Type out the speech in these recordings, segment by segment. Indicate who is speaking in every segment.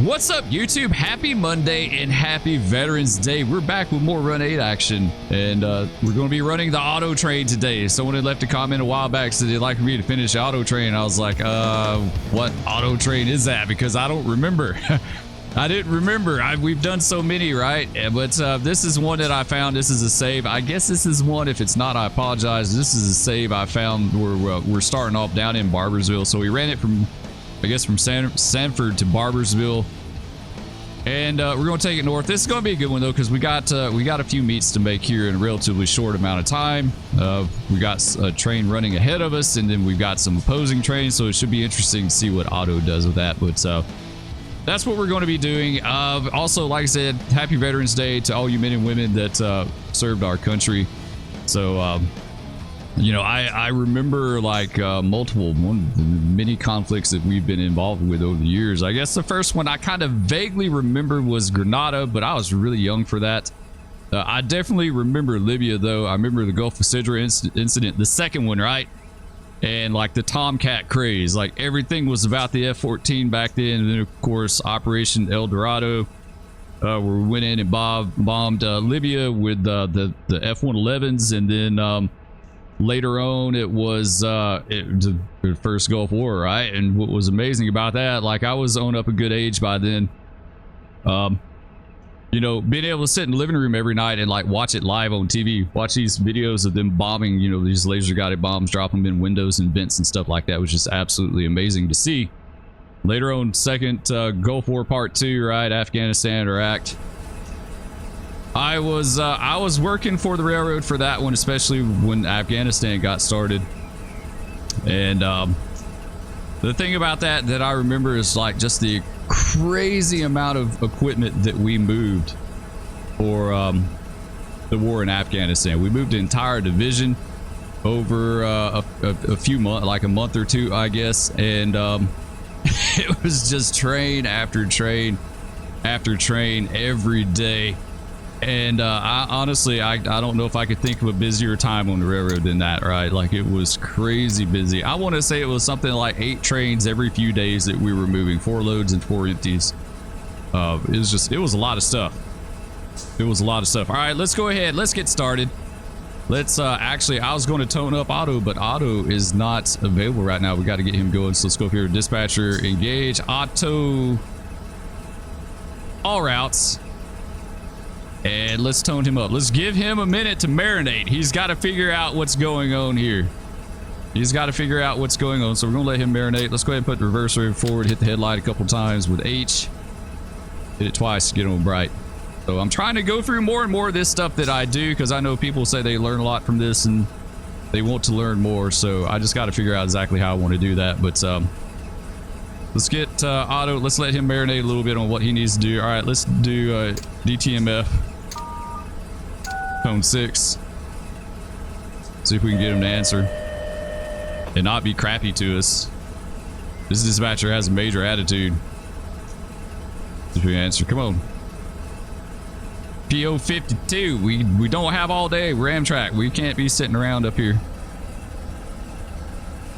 Speaker 1: What's up, YouTube? Happy Monday and happy Veterans Day. We're back with more Run 8 action, and we're going to be running the auto train today. Someone had left a comment a while back, said they'd like me to finish auto train. I was like, what auto train is that? Because I don't remember. I didn't remember. We've done so many, right? But this is one that I found. This is a save. I guess this is one. If it's not, I apologize. This is a save I found where we're starting off down in Barbersville. So we ran it from, I guess, from Sanford to Barbersville, and we're going to take it north. This is going to be a good one though, because we got a few meets to make here in a relatively short amount of time. We got a train running ahead of us, and then we've got some opposing trains, so it should be interesting to see what Otto does with that. But that's what we're going to be doing. Also, like I said, happy Veterans Day to all you men and women that served our country. So you know, I remember like many conflicts that we've been involved with over the years. I guess the first one I kind of vaguely remember was Grenada, but I was really young for that. I definitely remember Libya, though. I remember the Gulf of Sidra incident, the second one, right? And like the Tomcat craze, like everything was about the F-14 back then. And then, of course, Operation El Dorado, where we went in and bombed Libya with the F-111s, and then later on, it was the first Gulf War, right? And what was amazing about that, like I was on up a good age by then. You know, being able to sit in the living room every night and like watch it live on TV, watch these videos of them bombing, you know, these laser guided bombs, drop them in windows and vents and stuff like that was just absolutely amazing to see. Later on, second Gulf War Part 2, right? Afghanistan, Iraq. I was working for the railroad for that one, especially when Afghanistan got started. And the thing about that I remember is like just the crazy amount of equipment that we moved for the war in Afghanistan. We moved an entire division over a few months, like a month or two, I guess. And it was just train after train after train every day. And I honestly, I don't know if I could think of a busier time on the railroad than that, right? Like it was crazy busy. I want to say it was something like 8 trains every few days that we were moving, 4 loads and 4 empties. It was a lot of stuff. It was a lot of stuff. All right, let's go ahead. Let's get started. Let's actually, I was going to tone up Otto, but Otto is not available right now. We got to get him going. So let's go up here. Dispatcher, engage Otto. All routes. And let's tone him up. Let's give him a minute to marinate. He's got to figure out what's going on here. He's got to figure out what's going on. So we're going to let him marinate. Let's go ahead and put the reverser forward. Hit the headlight a couple times with H. Hit it twice to get on bright. So I'm trying to go through more and more of this stuff that I do, because I know people say they learn a lot from this and they want to learn more. So I just got to figure out exactly how I want to do that. But let's get Otto. Let's let him marinate a little bit on what he needs to do. All right, let's do DTMF. Tone 6. See if we can get him to answer and not be crappy to us. This dispatcher has a major attitude. See if we can answer. Come on. PO 52. We don't have all day. We're Amtrak. We can't be sitting around up here.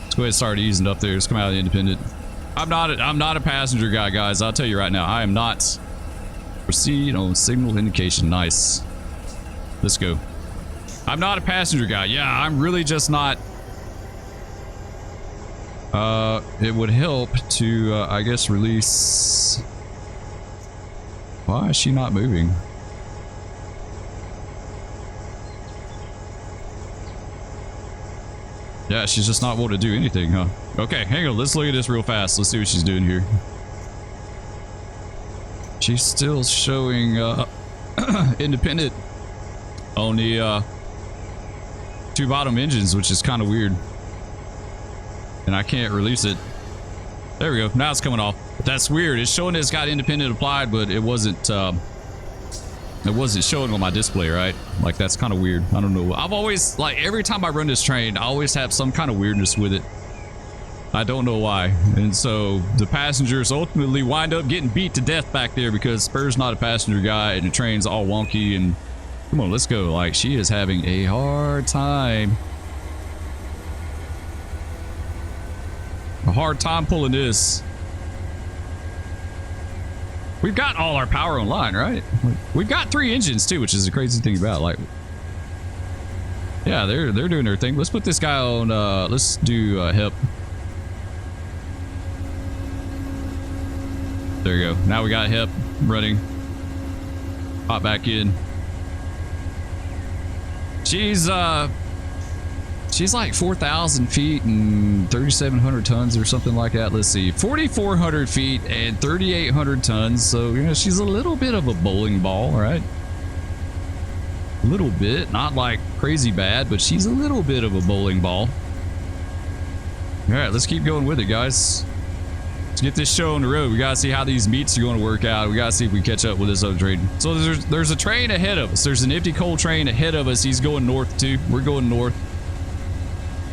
Speaker 1: Let's go ahead and start easing up there. Let's come out of the independent. I'm not a passenger guy, guys. I'll tell you right now. I am not. Proceed on signal indication. Nice. Let's go. I'm not a passenger guy. Yeah, I'm really just not. It would help to, I guess, release. Why is she not moving? Yeah, she's just not wanting to do anything, huh? Okay, hang on. Let's look at this real fast. Let's see what she's doing here. She's still showing independent on the 2 bottom engines, which is kind of weird. And I can't release it. There we go. Now it's coming off. That's weird. It's showing it's got independent applied, but it wasn't showing on my display, right? Like, that's kind of weird. I don't know. I've always, like, every time I run this train, I always have some kind of weirdness with it. I don't know why. And so the passengers ultimately wind up getting beat to death back there because Spur's not a passenger guy and the train's all wonky. And come on, let's go. Like, she is having a hard time. A hard time pulling this. We've got all our power online, right? We've got 3 engines too, which is the crazy thing about, like, yeah, they're doing their thing. Let's put this guy on, let's do hip. There you go. Now we got hip running. Hop back in. She's like 4,000 feet and 3,700 tons or something like that. Let's see, 4,400 feet and 3,800 tons. So, you know, she's a little bit of a bowling ball, right? A little bit, not like crazy bad, but she's a little bit of a bowling ball. All right, let's keep going with it, guys. Let's get this show on the road. We gotta see how these meets are going to work out. We gotta see if we catch up with this other train. So there's a train ahead of us. There's an empty coal train ahead of us. He's going north too. We're going north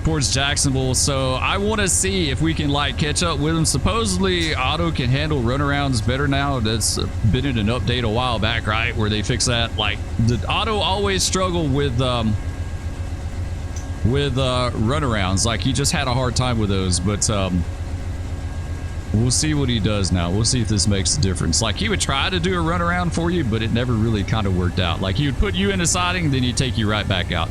Speaker 1: towards Jacksonville. So I want to see if we can like catch up with him. Supposedly Otto can handle runarounds better now. That's been in an update a while back, right? Where they fix that. Like the Otto always struggled with runarounds. Like he just had a hard time with those, but we'll see what he does now. We'll see if this makes a difference. Like he would try to do a runaround for you, but it never really kind of worked out. Like he would put you in a siding, then he'd take you right back out.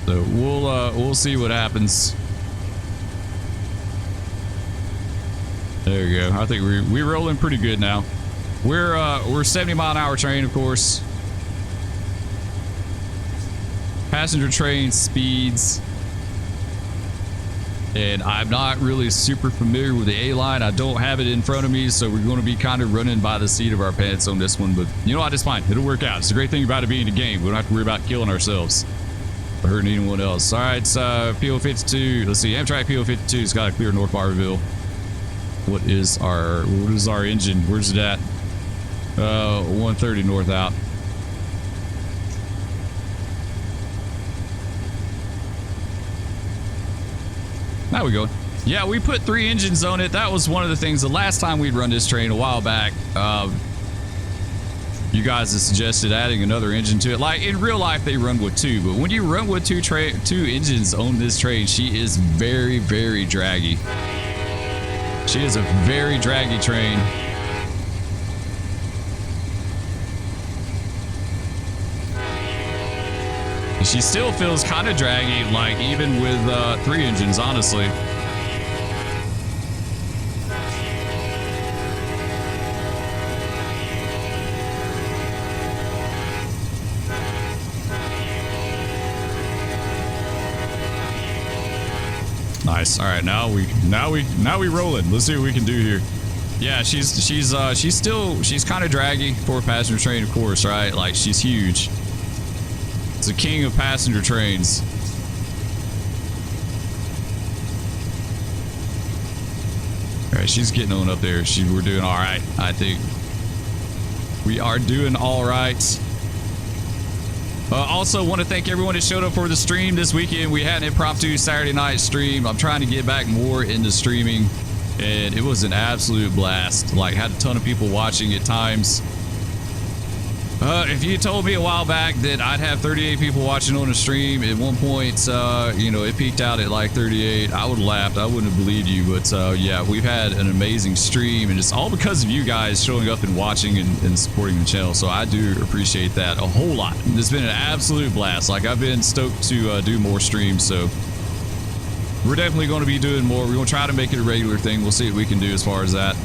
Speaker 1: So we'll see what happens. There you go. I think we're rolling pretty good now. We're 70 mile an hour train, of course. Passenger train speeds. And I'm not really super familiar with the A line. I don't have it in front of me, so we're going to be kind of running by the seat of our pants on this one. But you know what? It's fine. It'll work out. It's a great thing about it being a game. We don't have to worry about killing ourselves or hurting anyone else. All right, it's PO52. Let's see. Amtrak PO52 has got to clear North Barberville. What is our engine? Where's it at? 130 north out. Now we go. Yeah, we put 3 engines on it. That was one of the things the last time we'd run this train a while back. You guys have suggested adding another engine to it. Like in real life, they run with 2, but when you run with two engines on this train, she is very, very draggy. She is a very draggy train. She still feels kind of draggy, like even with 3 engines, honestly. Nice. All right, now we rolling. Let's see what we can do here. Yeah, she's kind of draggy for a passenger train, of course, right? Like she's huge. It's a king of passenger trains. All right, she's getting on up there. We're doing all right, I think. We are doing all right. Also, want to thank everyone that showed up for the stream this weekend. We had an impromptu Saturday night stream. I'm trying to get back more into streaming, and it was an absolute blast. Like, had a ton of people watching at times. If you told me a while back that I'd have 38 people watching on a stream at one point, you know, it peaked out at like 38, I would have laughed. I wouldn't have believed you. But yeah, we've had an amazing stream, and it's all because of you guys showing up and watching and supporting the channel. So I do appreciate that a whole lot. It's been an absolute blast. Like, I've been stoked to do more streams. So we're definitely going to be doing more. We're going to try to make it a regular thing. We'll see what we can do as far as that.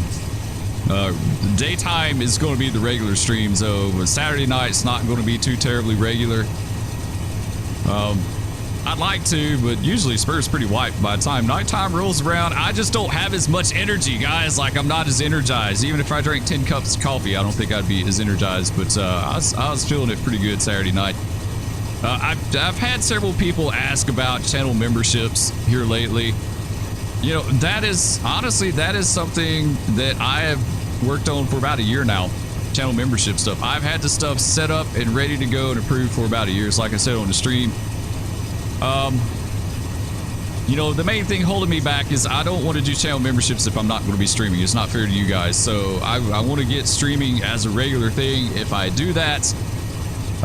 Speaker 1: Daytime is going to be the regular stream, so but Saturday night's not going to be too terribly regular. I'd like to, but usually Spur's pretty wiped by the time nighttime rolls around. I just don't have as much energy, guys. Like, I'm not as energized. Even if I drank 10 cups of coffee, I don't think I'd be as energized. But I was feeling it pretty good Saturday night. I've had several people ask about channel memberships here lately. You know, that is honestly, that is something that I have worked on for about a year now. Channel membership stuff. I've had the stuff set up and ready to go and approved for about a year. It's like I said on the stream. You know, the main thing holding me back is I don't want to do channel memberships if I'm not going to be streaming. It's not fair to you guys. So I want to get streaming as a regular thing. If I do that,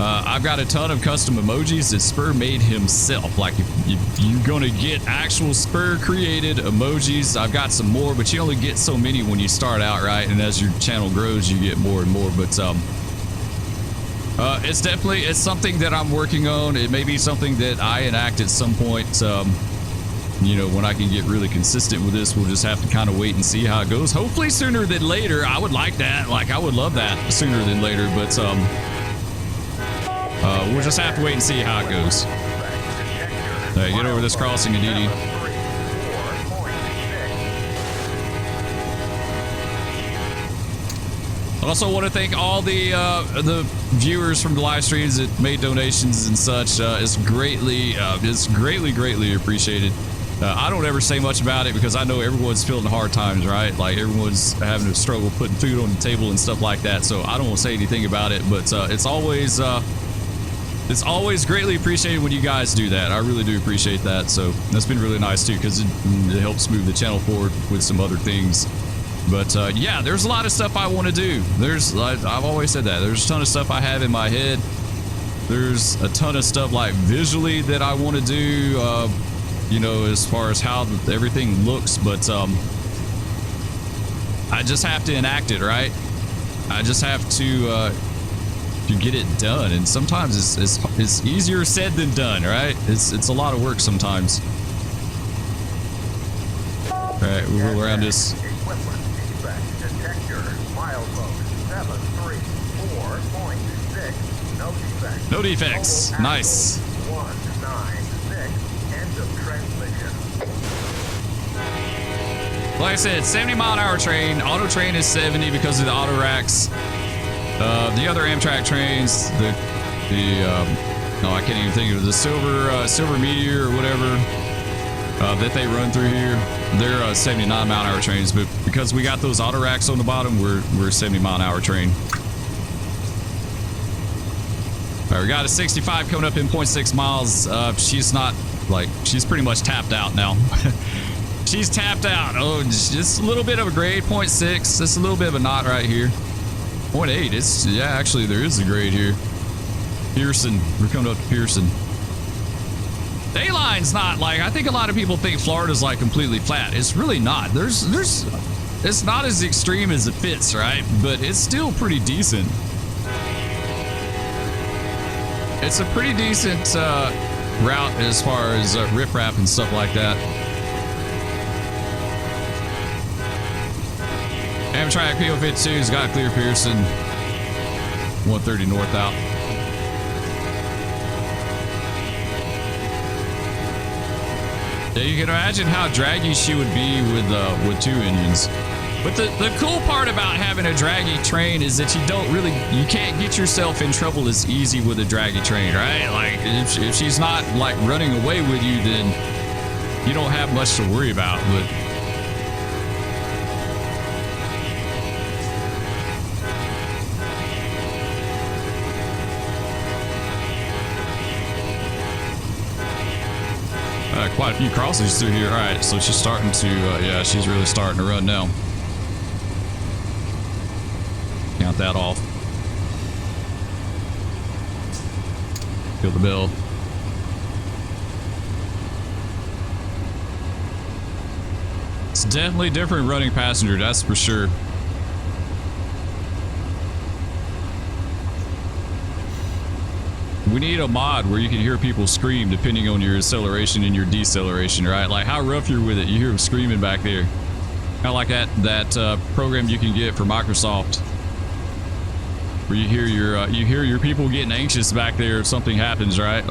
Speaker 1: I've got a ton of custom emojis that Spur made himself. Like if you're gonna get actual Spur created emojis, I've got some more, but you only get so many when you start out, right? And as your channel grows, you get more and more. But it's something that I'm working on. It may be something that I enact at some point. You know, when I can get really consistent with this, we'll just have to kind of wait and see how it goes. Hopefully sooner than later. I would like that. Like I would love that sooner than later, but we'll just have to wait and see how it goes. All right, get over this crossing, Aditi. I also want to thank all the viewers from the live streams that made donations and such. It's greatly appreciated. I don't ever say much about it because I know everyone's feeling hard times, right? Like everyone's having to struggle putting food on the table and stuff like that. So I don't want to say anything about it, but it's always greatly appreciated when you guys do that. I really do appreciate that. So that's been really nice too, because it helps move the channel forward with some other things. But yeah, there's a lot of stuff I want to do. I've always said that. There's a ton of stuff I have in my head. There's a ton of stuff like visually that I want to do, you know, as far as how everything looks. But I just have to enact it, right? I just have to get it done. And sometimes it's easier said than done, right? It's a lot of work sometimes. All right, we'll go around this. No defects. Nice. Like I said, 70-mile-an-hour train. Auto train is 70 because of the auto racks. The other Amtrak trains, no, I can't even think of it. The Silver Meteor or whatever that they run through here. They're 79-mile-an-hour trains, but because we got those auto racks on the bottom, we're a 70-mile-an-hour train. All right, we got a 65 coming up in 0.6 miles. She's not, like, she's pretty much tapped out now. She's tapped out. Oh, just a little bit of a grade, 0.6. Just a little bit of a knot right here. 0.8. It's, yeah, actually, there is a grade here. Pearson. We're coming up to Pearson. Dayline's not, like, I think a lot of people think Florida's, like, completely flat. It's really not. It's not as extreme as it fits, right? But it's still pretty decent. It's a pretty decent route as far as riprap and stuff like that. Amtrak PO52's got clear Pearson. 130 north out. Yeah, you can imagine how draggy she would be with two engines. But the cool part about having a draggy train is that you can't get yourself in trouble as easy with a draggy train, right? Like if she's not like running away with you, then you don't have much to worry about. But quite a few crossings through here. All right, so she's starting to, yeah, she's really starting to run now. Count that off. Feel the bell. It's definitely different running passenger, that's for sure. We need a mod where you can hear people scream depending on your acceleration and your deceleration, right? Like how rough you're with it, you hear them screaming back there. Kind of like that program you can get for Microsoft, where you hear your people getting anxious back there if something happens, right?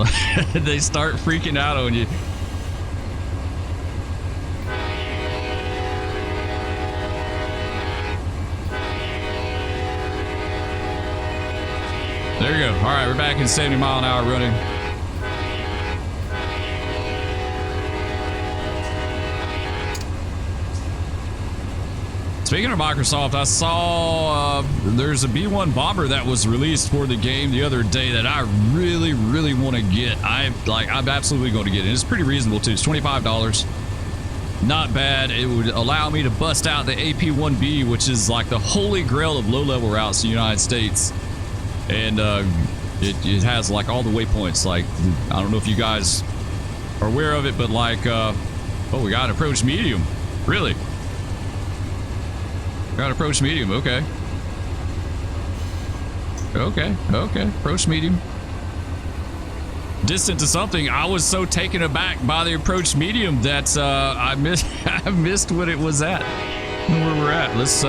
Speaker 1: They start freaking out on you. There you go. All right, we're back in 70-mile-an-hour running. Speaking of Microsoft, I saw there's a B-1 bomber that was released for the game the other day that I really, really want to get. I'm absolutely going to get it. It's pretty reasonable too. It's $25. Not bad. It would allow me to bust out the AP-1B, which is like the holy grail of low-level routes in the United States. And It has like all the waypoints. Like, I don't know if you guys are aware of it, but like, oh, we got approach medium. Really? Got approach medium. Okay. Okay. Approach medium. Distant to something. I was so taken aback by the approach medium that I missed what it was at. Where we're at. Let's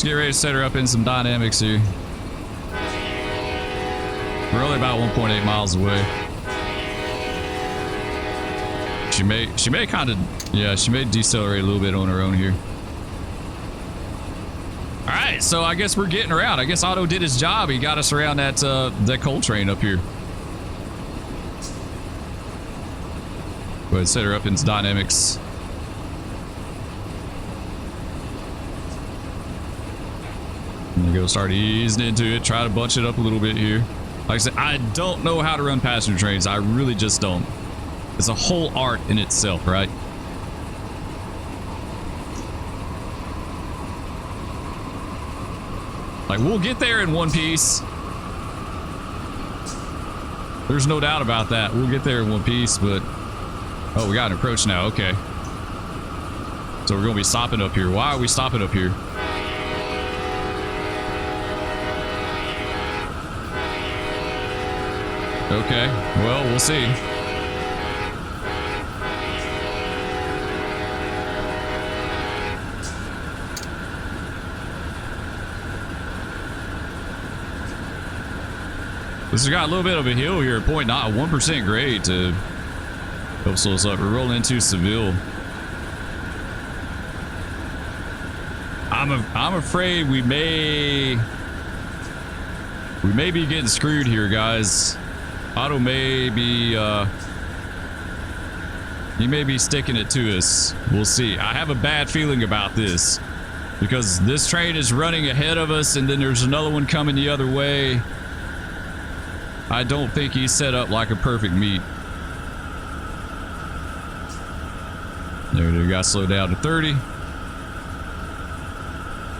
Speaker 1: get ready to set her up in some dynamics here. We're only about 1.8 miles away. She may kind of, yeah, she may decelerate a little bit on her own here. All right, so I guess we're getting around. I guess Otto did his job. He got us around that coal train up here. Go ahead and set her up into dynamics. I'm gonna go start easing into it. Try to bunch it up a little bit here. Like I said, I don't know how to run passenger trains. I really just don't. It's a whole art in itself, right? Like, we'll get there in one piece. There's no doubt about that. We'll get there in one piece, but... Oh, we got an approach now. Okay. So we're going to be stopping up here. Why are we stopping up here? Okay. Well, we'll see. This has got a little bit of a hill here at 1% grade to help slow us up. We're rolling into Seville. I'm afraid we may be getting screwed here, guys. Otto may be he may be sticking it to us. We'll see. I have a bad feeling about this because this train is running ahead of us and then there's another one coming the other way. I don't think he's set up like a perfect meet. There, we got to slow down to 30.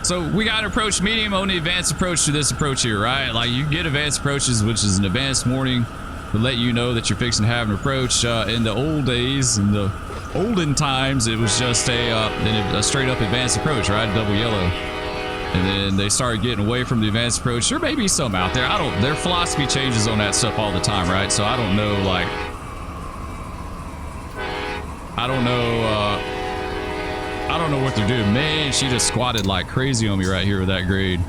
Speaker 1: So we got approach medium on the advanced approach to this approach here, right? Like, you get advanced approaches, which is an advanced warning to let you know that you're fixing to have an approach. In the old days, in the olden times, it was just a straight up advanced approach, right? Double yellow. And then they started getting away from the advanced approach. There may be some out there. Their philosophy changes on that stuff all the time, right? So I don't know, like, I don't know what they're doing. Man, she just squatted like crazy on me right here with that grade.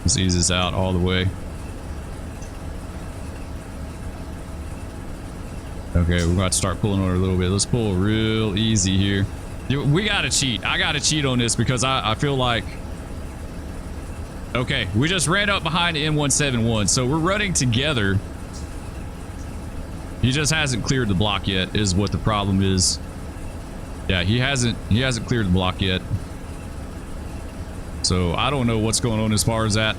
Speaker 1: Let's ease this out all the way. Okay, we're about to start pulling on her a little bit. Let's pull real easy here. We gotta cheat. I gotta cheat on this because I feel like... Okay, we just ran up behind the M171, so we're running together. He just hasn't cleared the block yet, is what the problem is. Yeah, he hasn't cleared the block yet. So I don't know what's going on as far as that.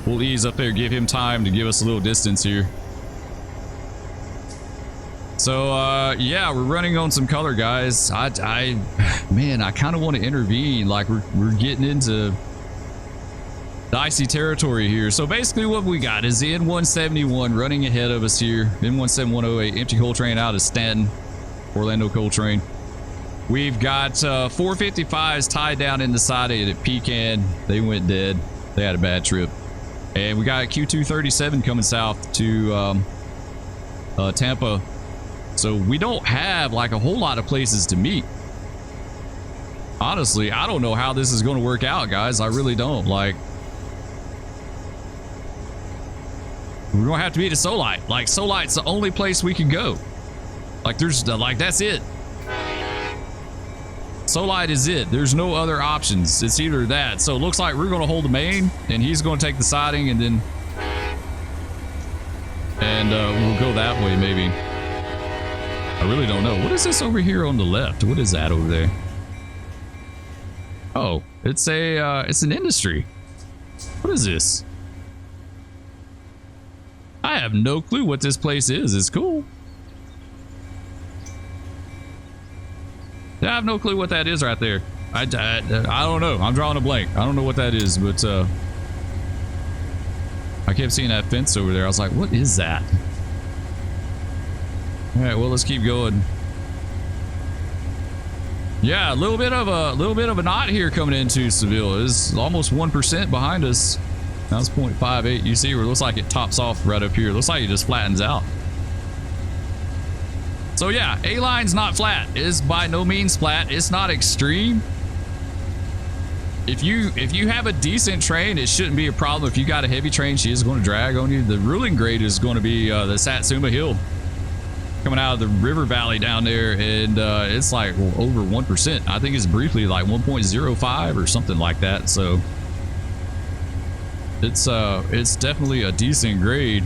Speaker 1: We'll ease up there, give him time to give us a little distance here. So, yeah, we're running on some color, guys. Man, I kind of want to intervene. Like, we're getting into dicey territory here. So basically what we got is the N171 running ahead of us here. N17108, empty coal train out of Stanton, Orlando coal train. We've got 455s tied down in the side of it at Pecan. They went dead. They had a bad trip. And we got a Q237 coming south to Tampa. So we don't have like a whole lot of places to meet. Honestly, I don't know how this is going to work out, guys. I really don't. Like, we're going to have to meet at Solite. Like, Solite's the only place we can go. Like, that's it. Solite is it. There's no other options. It's either that. So it looks like we're going to hold the main, and he's going to take the siding, and then... And we'll go that way, maybe. I really don't know. What is this over here on the left? What is that over there? Oh, it's an industry. What is this? I have no clue what this place is. It's cool. I have no clue what that is right there. I don't know. I'm drawing a blank. I don't know what that is, but I kept seeing that fence over there. I was like, what is that? All right, well, let's keep going. Yeah, a little bit of a knot here coming into Seville. It's almost 1% behind us. Now it's 0.58. You see where it looks like it tops off right up here. It looks like it just flattens out. So yeah, A-line's not flat. It's by no means flat. It's not extreme. If you have a decent train, it shouldn't be a problem. If you got a heavy train, she is going to drag on you. The ruling grade is going to be the Satsuma Hill coming out of the river valley down there, and it's like over 1%. I think it's briefly like 1.05 or something like that. So it's definitely a decent grade.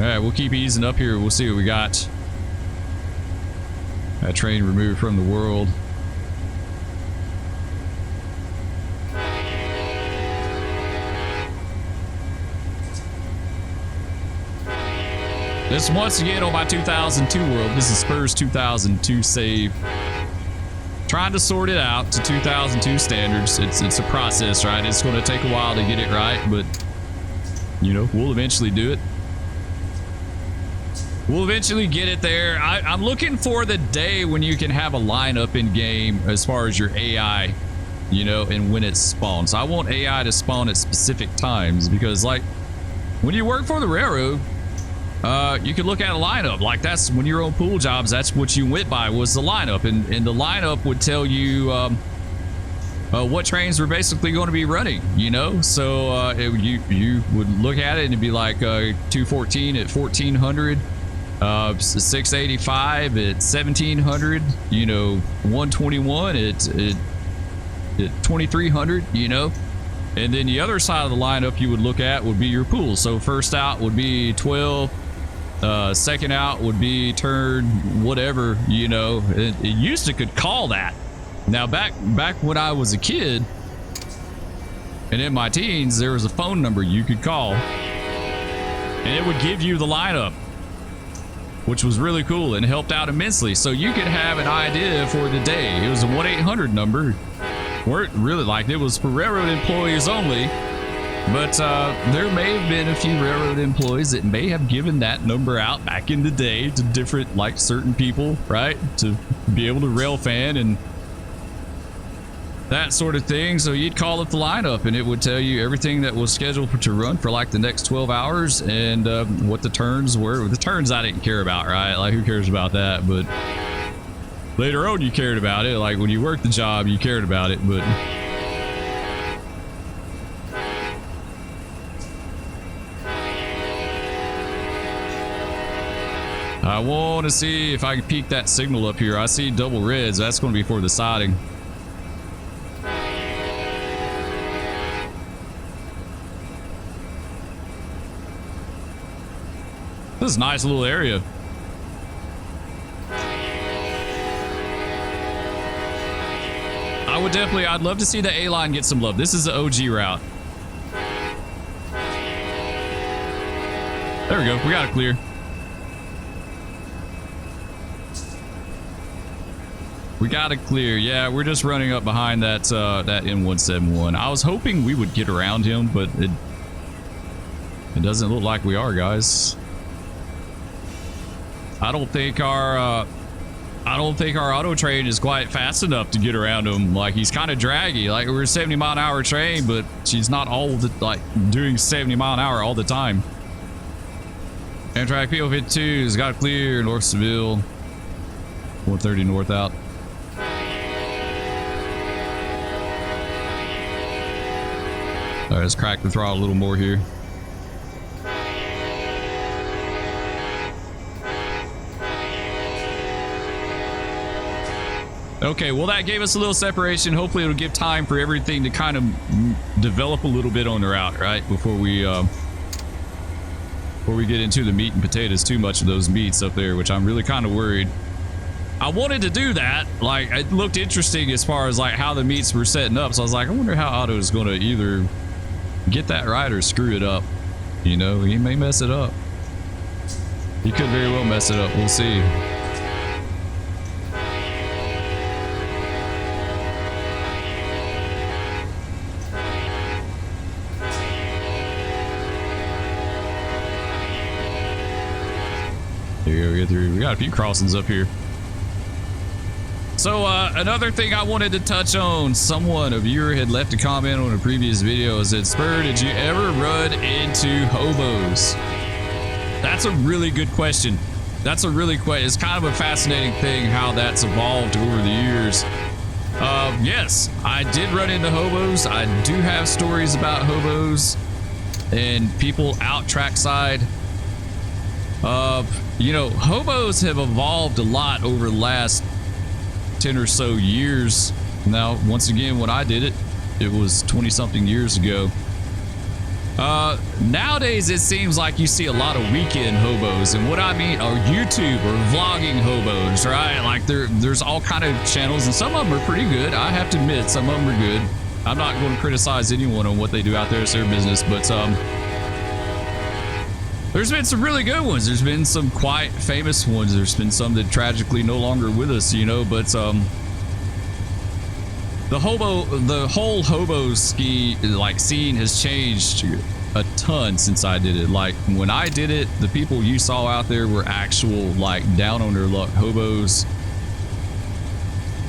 Speaker 1: All right, we'll keep easing up here. We'll see what we got. That train removed from the world. This once again on my 2002 world. This is Spurs 2002 save. Trying to sort it out to 2002 standards. It's a process, right? It's going to take a while to get it right, but you know, we'll eventually do it. We'll eventually get it there. I'm looking for the day when you can have a lineup in game as far as your AI, you know, and when it spawns. I want AI to spawn at specific times because, like, when you work for the railroad, you could look at a lineup. Like, that's when you're on pool jobs, that's what you went by was the lineup, and the lineup would tell you what trains were basically going to be running, you know. So you would look at it and it'd be like 214 at 1400, 685 at 1700, you know, 121 at 2300, you know. And then the other side of the lineup you would look at would be your pool. So first out would be 12, second out would be turn whatever, you know. It used to could call that. Now back when I was a kid and in my teens, there was a phone number you could call and it would give you the lineup, which was really cool and helped out immensely. So you could have an idea for the day. It was a 1-800 number. Weren't really like it was for railroad employees only, but there may have been a few railroad employees that may have given that number out back in the day to different, like, certain people, right, to be able to rail fan and that sort of thing. So you'd call up the lineup and it would tell you everything that was scheduled to run for like the next 12 hours and what the turns were. The turns I didn't care about, right? Like, who cares about that? But later on you cared about it. Like, when you worked the job, you cared about it. But I want to see if I can peek that signal up here. I see double reds. That's going to be for the siding. This is a nice little area. I'd love to see the A-line get some love. This is the OG route. There we go. We got it clear. We got it clear. Yeah, we're just running up behind that that N171. I was hoping we would get around him, but it doesn't look like we are, guys. I don't think our auto train is quite fast enough to get around him. Like, he's kind of draggy. Like, we're a 70-mile-an-hour train, but she's not all the, like, doing 70 mile an hour all the time. Amtrak PO52 has got clear North Seville. 130 north out. All right, let's crack the throttle a little more here. Okay, well, that gave us a little separation. Hopefully it'll give time for everything to kind of develop a little bit on the route, right? Before we get into the meat and potatoes, too much of those meats up there, which I'm really kind of worried. I wanted to do that. Like, it looked interesting as far as like how the meats were setting up. So I was like, I wonder how Otto is going to either get that right or screw it up. You know, he may mess it up. He could very well mess it up. We'll see. There you go, get through. We got a few crossings up here. So another thing I wanted to touch on, someone, a viewer, had left a comment on a previous video. Said, Spur, did you ever run into hobos? That's a really good question. That's a really it's kind of a fascinating thing how that's evolved over the years. Yes, I did run into hobos. I do have stories about hobos and people out trackside. You know, hobos have evolved a lot over the last 10 or so years. Now, once again, when I did it, it was 20 something years ago. Nowadays it seems like you see a lot of weekend hobos, and what I mean are YouTube or vlogging hobos, right? Like there's all kind of channels, and some of them are pretty good. I have to admit, some of them are good. I'm not going to criticize anyone on what they do out there. It's their business, but there's been some really good ones. There's been some quite famous ones. There's been some that tragically no longer with us, you know, but the whole hobo scene has changed a ton since I did it. Like when I did it, the people you saw out there were actual like down on their luck hobos.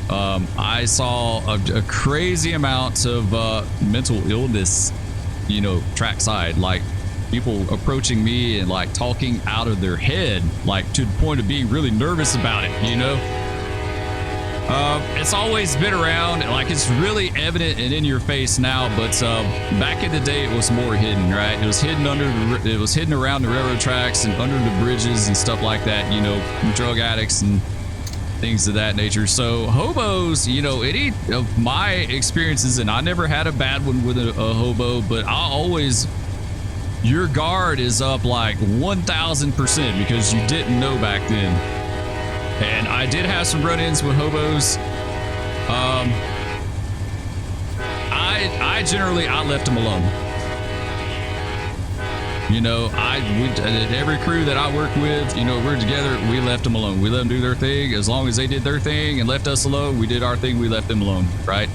Speaker 1: I saw a crazy amount of mental illness, you know, trackside, like people approaching me and like talking out of their head, like to the point of being really nervous about it, you know. It's always been around, like it's really evident and in your face now, but back in the day it was more hidden, right? It was hidden around the railroad tracks and under the bridges and stuff like that, you know, drug addicts and things of that nature. So hobos, you know, any of my experiences, and I never had a bad one with a hobo, but your guard is up like 1,000% because you didn't know back then. And I did have some run-ins with hobos. I generally left them alone. You know, every crew that I work with, you know, we're together, we left them alone. We let them do their thing. As long as they did their thing and left us alone, we did our thing, we left them alone, right?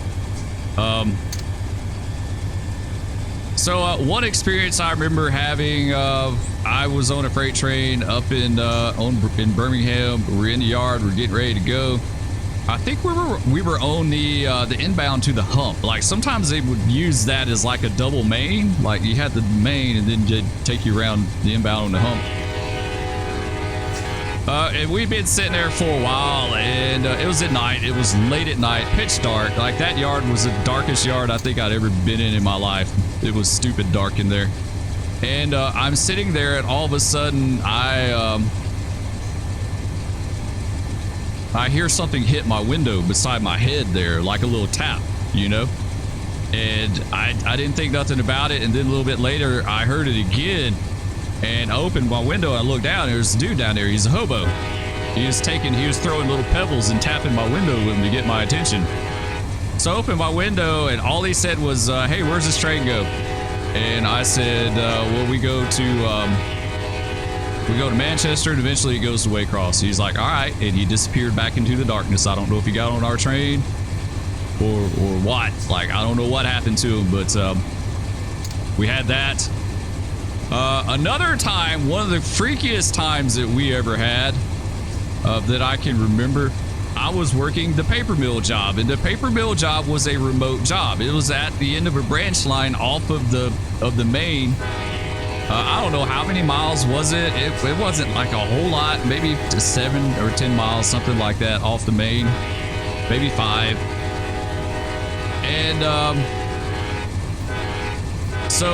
Speaker 1: So one experience I remember having, I was on a freight train up in Birmingham. We're in the yard, we're getting ready to go. I think we were on the inbound to the hump. Like sometimes they would use that as like a double main. Like you had the main and then they'd take you around the inbound on the hump. And we've been sitting there for a while, and it was at night. It was late at night, pitch dark. Like that yard was the darkest yard I think I'd ever been in my life. It was stupid dark in there. And I'm sitting there, and all of a sudden I hear something hit my window beside my head there, like a little tap, you know? And I didn't think nothing about it. And then a little bit later, I heard it again. And I opened my window and I looked down, and there's a dude down there. He's a hobo. He was throwing little pebbles and tapping my window with him to get my attention. So I opened my window, and all he said was, hey, where's this train go? And I said, well, we go to Manchester, and eventually it goes to Waycross. He's like, all right. And he disappeared back into the darkness. I don't know if he got on our train or what. Like, I don't know what happened to him, but we had that. Another time, one of the freakiest times that we ever had that I can remember, I was working the paper mill job, and the paper mill job was a remote job. It was at the end of a branch line off of the main. I don't know how many miles was it. It wasn't like a whole lot, maybe 7 or 10 miles, something like that, off the main, maybe 5. And so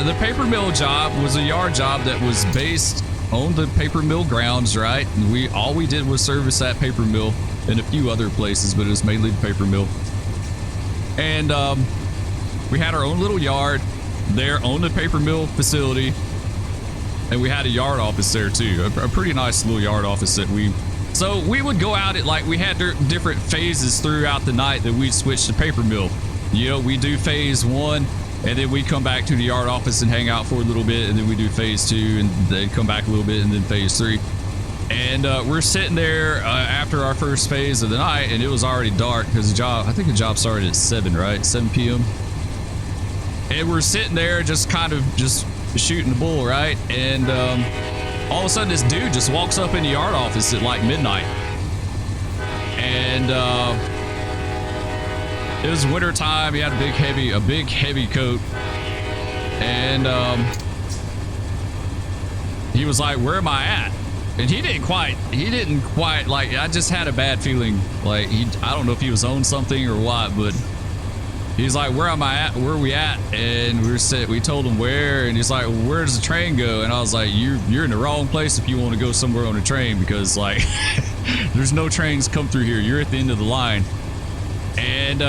Speaker 1: the paper mill job was a yard job that was based on the paper mill grounds, right? And all we did was service that paper mill and a few other places, but it was mainly the paper mill. And we had our own little yard there on the paper mill facility, and we had a yard office there too, a pretty nice little yard office that so we would go out at, like, we had different phases throughout the night that we'd switch to paper mill. You know, we do phase 1, and then we come back to the yard office and hang out for a little bit, and then we do phase 2, and then come back a little bit, and then phase 3. And we're sitting there after our first phase of the night, and it was already dark because I think the job started at 7, right? 7 p.m. And we're sitting there just kind of just shooting the bull, right? And all of a sudden this dude just walks up in the yard office at like midnight. And it was winter time. He had a big heavy coat. And he was like, where am I at? And he didn't quite like, I just had a bad feeling. Like I don't know if he was on something or what, but he's like, where am I at? Where are we at? And we told him where, and he's like, where does the train go? And I was like, you're in the wrong place if you want to go somewhere on a train, because like there's no trains come through here. You're at the end of the line. And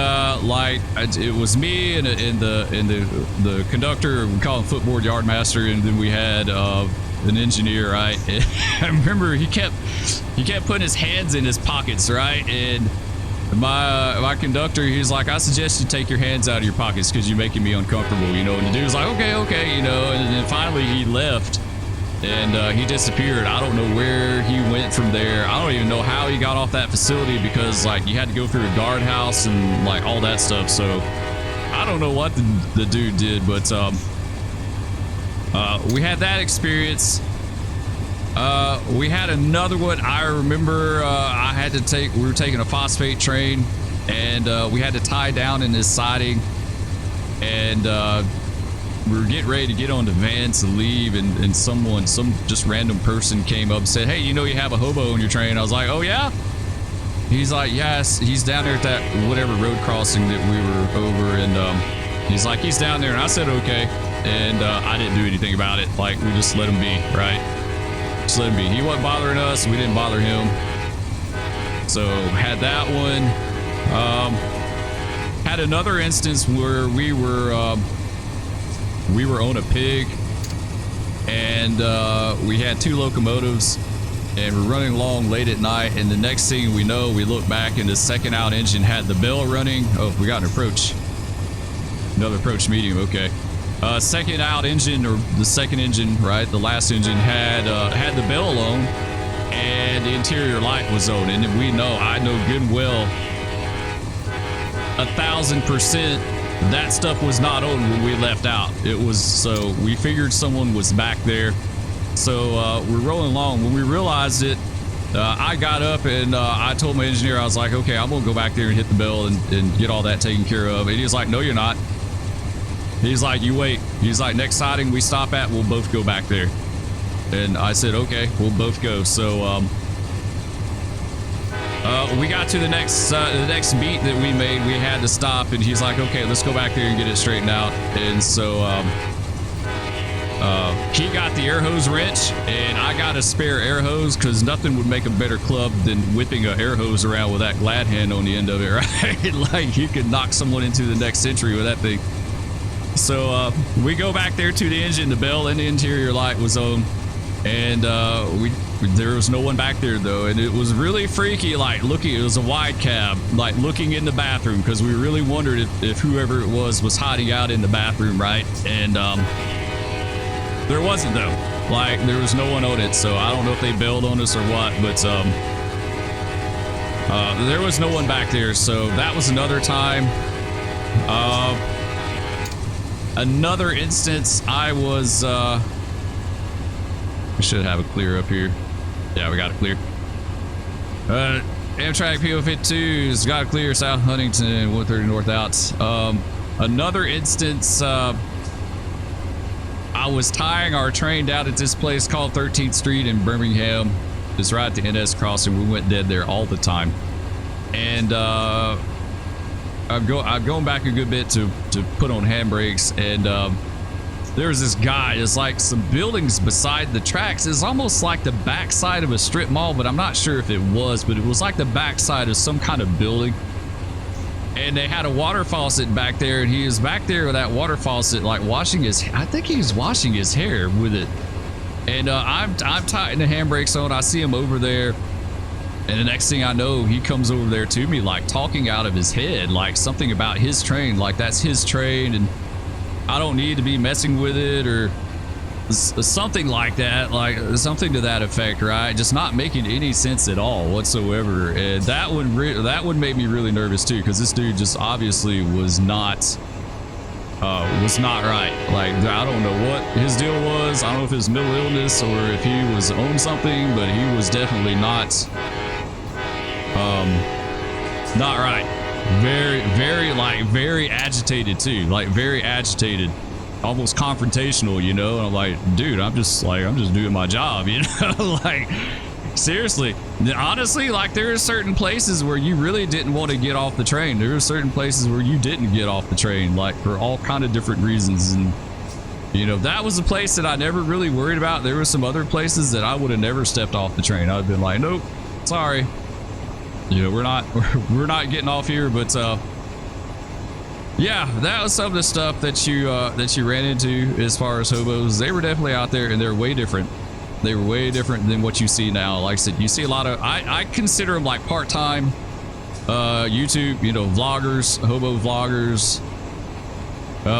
Speaker 1: like it was me and the conductor, we call him footboard yard master, and then we had an engineer, right? And I remember he kept putting his hands in his pockets, right? And my conductor, he's like, I suggest you take your hands out of your pockets because you're making me uncomfortable, you know. And the dude was like, okay, you know. And then finally he left, and he disappeared. I don't know where he went from there. I don't even know how he got off that facility, because like you had to go through a guardhouse and like all that stuff. So I don't know what the dude did, but we had that experience. We had another one. I remember we were taking a phosphate train, and we had to tie down in this siding, and we were getting ready to get on the van to leave, and some just random person came up and said, hey, you know you have a hobo on your train. I was like, oh yeah? He's like, yes, he's down there at that whatever road crossing that we were over, and he's like, he's down there. And I said okay, and I didn't do anything about it. Like, we just let him be, right? Just let him be. He wasn't bothering us, we didn't bother him. So had that one. Had another instance where we were on a pig, and we had 2 locomotives, and we're running along late at night, and the next thing we know, we look back and the second out engine had the bell running. Oh, we got an approach. Another approach medium, okay. Second out engine, or the second engine, right? The last engine had the bell on, and the interior light was on. And I know good and well, 1,000%, that stuff was not on when we left out. It was, so we figured someone was back there. So we're rolling along. When we realized it, I got up and I told my engineer, I was like, okay, I'm gonna go back there and hit the bell and get all that taken care of. And he was like, no, you're not. He's like, you wait. He's like, next siding we stop at, we'll both go back there. And I said, okay, we'll both go. So we got to the next beat that we made. We had to stop, and he's like, okay, let's go back there and get it straightened out. And so he got the air hose wrench, and I got a spare air hose, because nothing would make a better club than whipping an air hose around with that glad hand on the end of it, right? Like, you could knock someone into the next century with that thing. So we go back there to the engine. The bell and the interior light was on, and there was no one back there though, and it was really freaky. Like, it was a wide cab, like looking in the bathroom, because we really wondered if whoever it was hiding out in the bathroom, right? And there wasn't though. Like, there was no one on it, so I don't know if they bailed on us or what, but there was no one back there. So that was another time. Another instance, I was, we should have a clear up here. Yeah, we got a clear. Amtrak PO52's got a clear, South Huntington, 130 North outs. Another instance, I was tying our train down at this place called 13th Street in Birmingham. It's right at the NS crossing. We went dead there all the time. And, I'm going back a good bit to put on handbrakes, and there was this guy. It's like some buildings beside the tracks. It's almost like the backside of a strip mall, but I'm not sure if it was, but it was like the backside of some kind of building. And they had a water faucet back there, and he was back there with that water faucet, like I think he was washing his hair with it. And I'm tightening the handbrakes on. I see him over there. And the next thing I know, he comes over there to me, like talking out of his head, like something about his train, like that's his train and I don't need to be messing with it, or something like that, like something to that effect, right? Just not making any sense at all whatsoever. And that one made me really nervous too, because this dude just obviously was not was not right. Like, I don't know what his deal was. I don't know if it was mental illness or if he was on something, but he was definitely not right. Very agitated too. Like, very agitated, almost confrontational, you know. And I'm like, dude, I'm just doing my job, you know. Like, seriously, honestly, like, there are certain places where you really didn't want to get off the train. There are certain places where you didn't get off the train, like, for all kind of different reasons. And, you know, that was a place that I never really worried about. There were some other places that I would have never stepped off the train. I'd been like, nope, sorry, you know, we're not getting off here. But yeah, that was some of the stuff that you ran into as far as hobos. They were definitely out there, and they're way different. They were way different than what you see now. Like I said, you see a lot of, I consider them like part-time YouTube, you know, vloggers, hobo vloggers.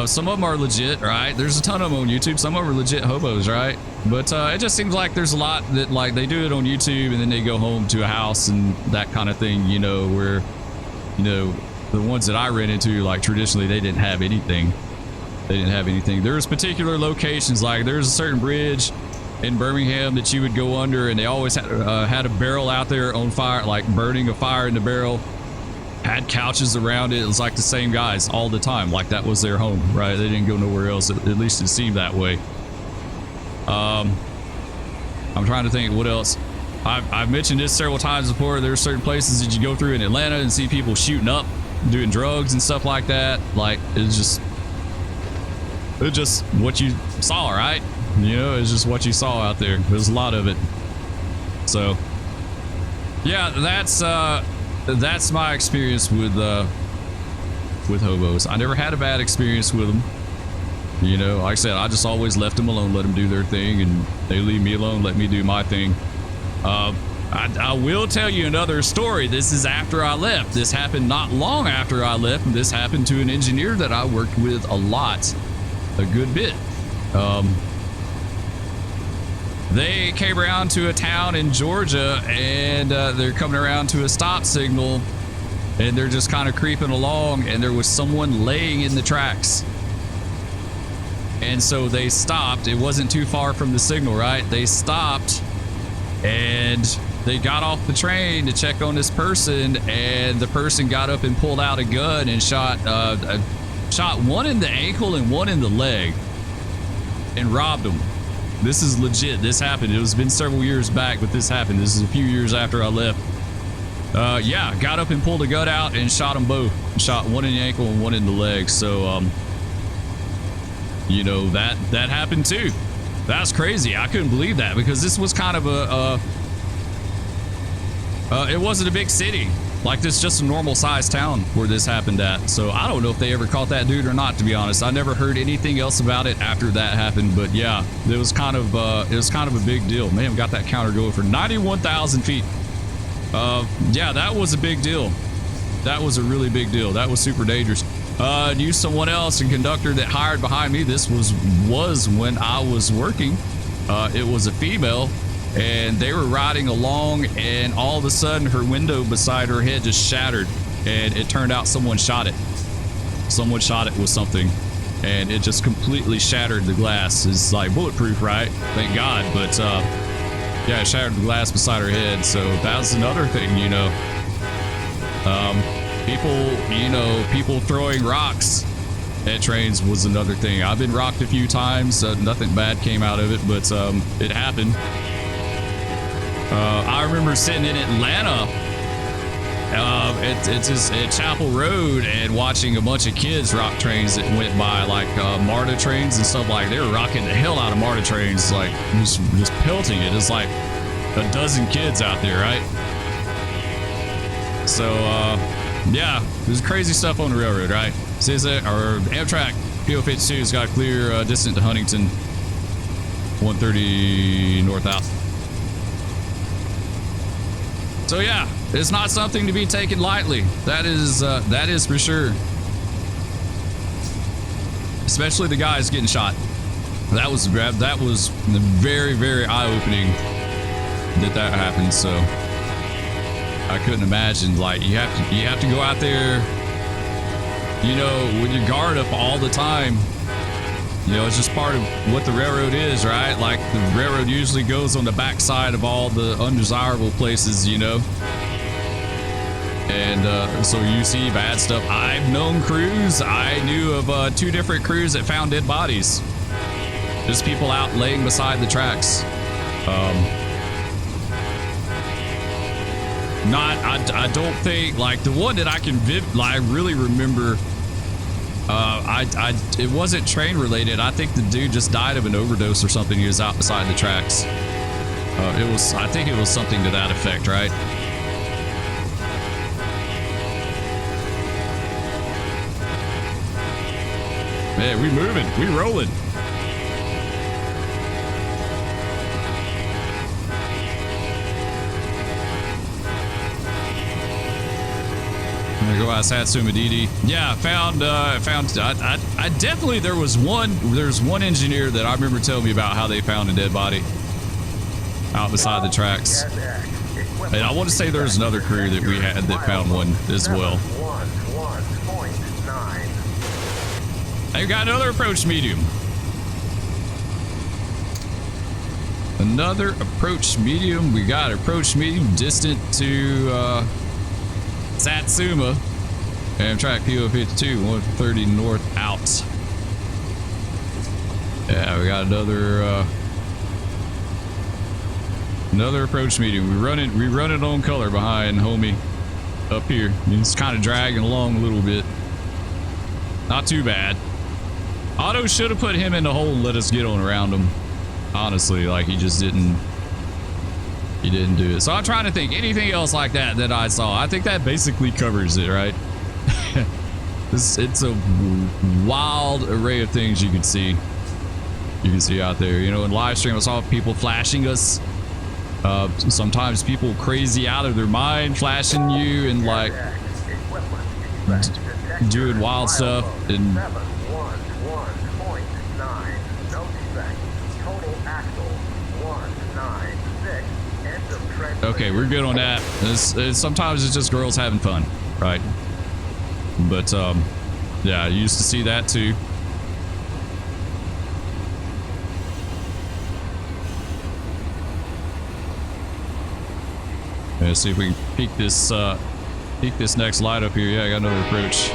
Speaker 1: Some of them are legit, right? There's a ton of them on YouTube. Some of them are legit hobos, right? But it just seems like there's a lot that, like, they do it on YouTube and then they go home to a house and that kind of thing, you know, where, you know, the ones that I ran into, like, traditionally, they didn't have anything. They didn't have anything. There's particular locations, like there's a certain bridge in Birmingham that you would go under, and they always had a barrel out there on fire, like burning a fire in the barrel, had couches around it. It was like the same guys all the time, like that was their home, right? They didn't go nowhere else. At least it seemed that way. I'm trying to think what else. I've mentioned this several times before. There are certain places that you go through in Atlanta and see people shooting up, doing drugs and stuff like that. Like, it's just what you saw, right? You know, it's just what you saw out there. There's a lot of it. So yeah, that's my experience with hobos. I never had a bad experience with them. You know, like I said, I just always left them alone, let them do their thing, and they leave me alone, let me do my thing. I will tell you another story. This is after I left. This happened not long after I left, and this happened to an engineer that I worked with a good bit. They came around to a town in Georgia, and they're coming around to a stop signal, and they're just kind of creeping along, and there was someone laying in the tracks. And so they stopped. It wasn't too far from the signal, right? They stopped, and they got off the train to check on this person, and the person got up and pulled out a gun and shot one in the ankle and one in the leg and robbed them. This is legit. This happened. It was been several years back, but this happened. This is a few years after I left. Yeah, got up and pulled a gun out and shot them both. Shot one in the ankle and one in the leg. So, you know, that happened too. That's crazy. I couldn't believe that, because this was kind of it wasn't a big city. Like, this just a normal sized town where this happened at. So I don't know if they ever caught that dude or not, to be honest. I never heard anything else about it after that happened. But yeah, it was kind of a big deal. Man, we got that counter going for 91,000 feet. Yeah, that was a big deal. That was a really big deal. That was super dangerous. Knew someone else, a conductor that hired behind me. This was when I was working. It was a female, and they were riding along, and all of a sudden her window beside her head just shattered, and it turned out someone shot it. Someone shot it with something, and it just completely shattered the glass. It's like bulletproof, right? Thank God. But yeah, it shattered the glass beside her head. So that's another thing, you know. People throwing rocks at trains was another thing. I've been rocked a few times. Nothing bad came out of it, but it happened. I remember sitting in Atlanta at Chapel Road and watching a bunch of kids rock trains that went by, like MARTA trains and stuff. Like, they were rocking the hell out of MARTA trains, like just pelting it. It's like a dozen kids out there, right? So yeah, there's crazy stuff on the railroad, right? Or Amtrak PO52 has got a clear distance to Huntington, 130 north out. So yeah, it's not something to be taken lightly. That is for sure. Especially the guys getting shot. That was very, very eye-opening that happened. So I couldn't imagine. Like, you have to go out there you know, when you guard up all the time, you know, it's just part of what the railroad is, right? Like the railroad usually goes on the backside of all the undesirable places, you know. And so you see bad stuff. I've known crews. I knew of 2 different crews that found dead bodies. Just people out laying beside the tracks. I don't think, like, the one that I can I really remember, it wasn't train related. I think the dude just died of an overdose or something. He was out beside the tracks. I think it was something to that effect, right? Man, we moving, we rolling. I'm gonna go out Satsuma Didi. Yeah, I definitely, there's one engineer that I remember telling me about how they found a dead body out beside the tracks. And I want to say there's another crew that we had that found one as well. I've got another approach medium. Another approach medium. We got approach medium distant to Satsuma. Amtrak PO52, 130 north out. Yeah, we got another approach medium. We run it on color behind homie up here. It's kind of dragging along a little bit. Not too bad. Otto should have put him in the hole and let us get on around him. Honestly, like, he just didn't. He didn't do it. So I'm trying to think anything else like that that I saw. I think that basically covers it, right? It's a wild array of things you can see. You can see out there. You know, in live stream, I saw people flashing us. Sometimes people crazy out of their mind flashing you and like doing wild stuff. And okay, we're good on that. Sometimes it's just girls having fun, right? But yeah, I used to see that too. Let's see if we can peek this next light up here. Yeah, I got another approach.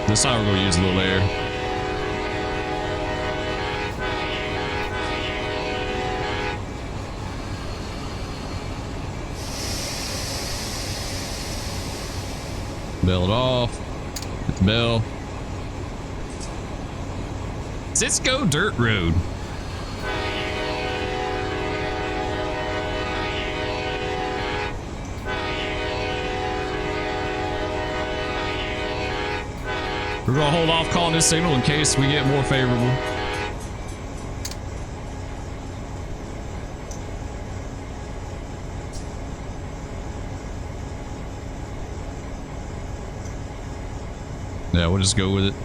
Speaker 1: This time we're going to use a little air. Bell it off. Hit the bell. Cisco Dirt Road. We're gonna hold off calling this signal in case we get more favorable. Yeah, we'll just go with it.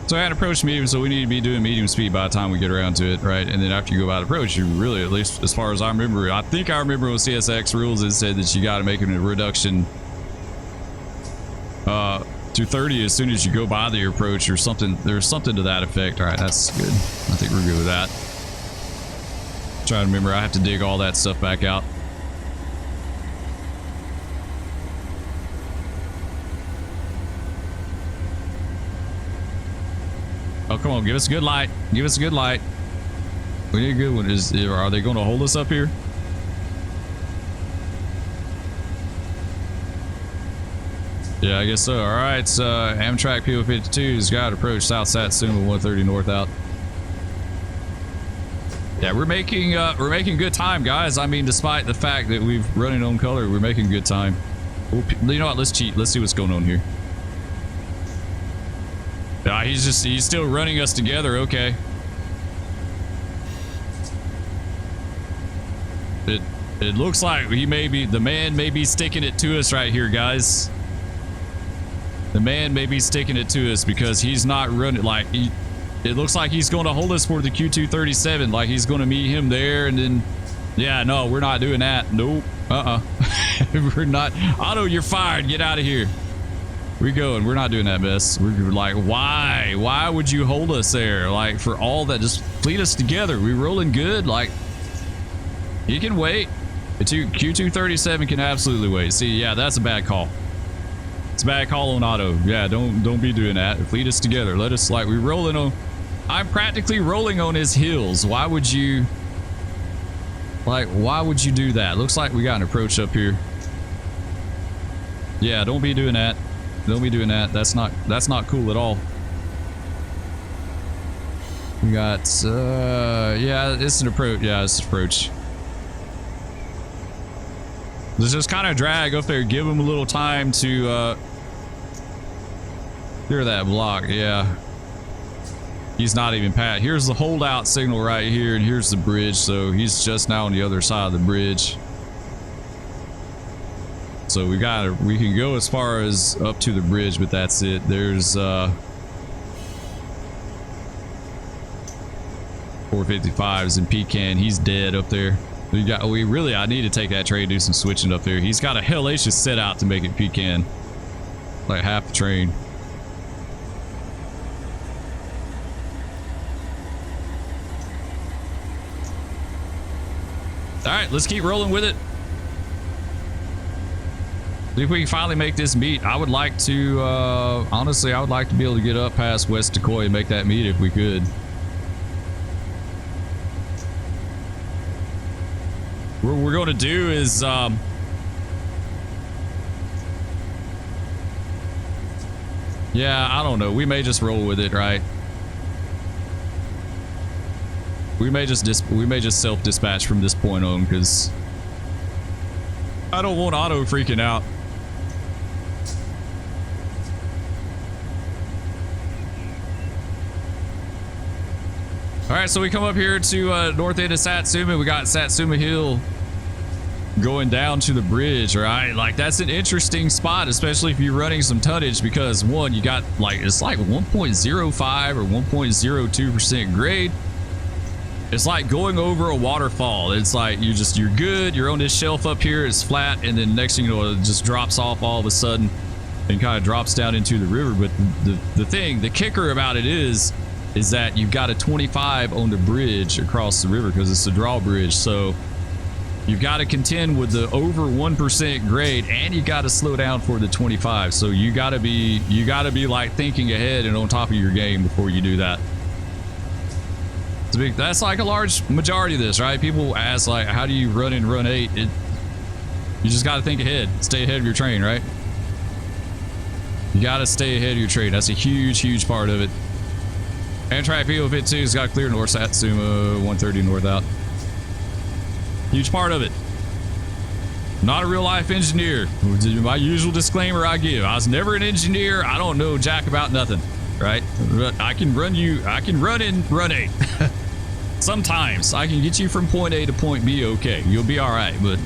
Speaker 1: So I had approach medium, so we need to be doing medium speed by the time we get around to it, right? And then after you go about approach, you really, at least as far as I remember, I think I remember when CSX rules, it said that you got to make it a reduction to 30 as soon as you go by the approach or something. There's something to that effect. All right, that's good. I think we're good with that. Trying to remember, I have to dig all that stuff back out. Oh, come on, give us a good light. Give us a good light. We need a good one. Are they going to hold us up here? Yeah, I guess so. All right, Amtrak PO52 has got approach South Satsuma 130 north out. Yeah, we're making good time, guys. I mean, despite the fact that we've running on color, we're making good time. You know what? Let's cheat. Let's see what's going on here. Yeah, he's still running us together. Okay. It looks like the man may be sticking it to us right here, guys. The man may be sticking it to us because he's not running, like, It looks like he's going to hold us for the Q237. Like he's going to meet him there, and then, yeah, no, we're not doing that. Nope. We're not. Otto, you're fired. Get out of here. We're going. We're not doing that mess. We're like, why? Why would you hold us there? Like, for all that, just fleet us together. We rolling good. Like, you can wait. The Q237 can absolutely wait. See, yeah, that's a bad call. It's a bad call on Otto. Yeah, don't be doing that. Fleet us together. Let us, like, we rolling on. I'm practically rolling on his heels. Why would you? Like, why would you do that? Looks like we got an approach up here. Yeah, don't be doing that. Don't be doing that. That's not cool at all. We got, yeah, it's an approach. Yeah, it's an approach. Let's just kind of drag up there. Give him a little time to, clear that block. Yeah. He's not even past. Here's the holdout signal right here, and here's the bridge. So he's just now on the other side of the bridge. So we can go as far as up to the bridge, but that's it. There's 455s and Pecan. He's dead up there. I need to take that train, do some switching up there. He's got a hellacious set out to make it Pecan. Like half the train. All right, let's keep rolling with it. See if we can finally make this meet. I would like to, honestly, I would like to be able to get up past West Decoy and make that meet if we could. What we're going to do is, yeah, I don't know. We may just roll with it, right? We may just self-dispatch from this point on, because I don't want Otto freaking out. All right, so we come up here to north end of Satsuma. We got Satsuma Hill going down to the bridge, right? Like, that's an interesting spot, especially if you're running some tonnage, because one, you got like, it's like 1.05 or 1.02% grade. It's like going over a waterfall. It's like you're good. You're on this shelf up here. It's flat, and then next thing you know, it just drops off all of a sudden and kind of drops down into the river. But the kicker about it is that you've got a 25 on the bridge across the river because it's a drawbridge. So you've got to contend with the over 1% grade, and you got to slow down for the 25. So you got to be like thinking ahead and on top of your game before you do that. That's like a large majority of this, right? People ask, like, how do you run in run 8? You just got to think ahead. Stay ahead of your train, right? You got to stay ahead of your train. That's a huge part of it. Amtrak PO52 has got clear north Satsuma 130 north out. Huge part of it. Not a real life engineer. My usual disclaimer I give. I was never an engineer. I don't know jack about nothing, right? But I can run in run 8. Sometimes I can get you from point A to point B. Okay, you'll be all right. But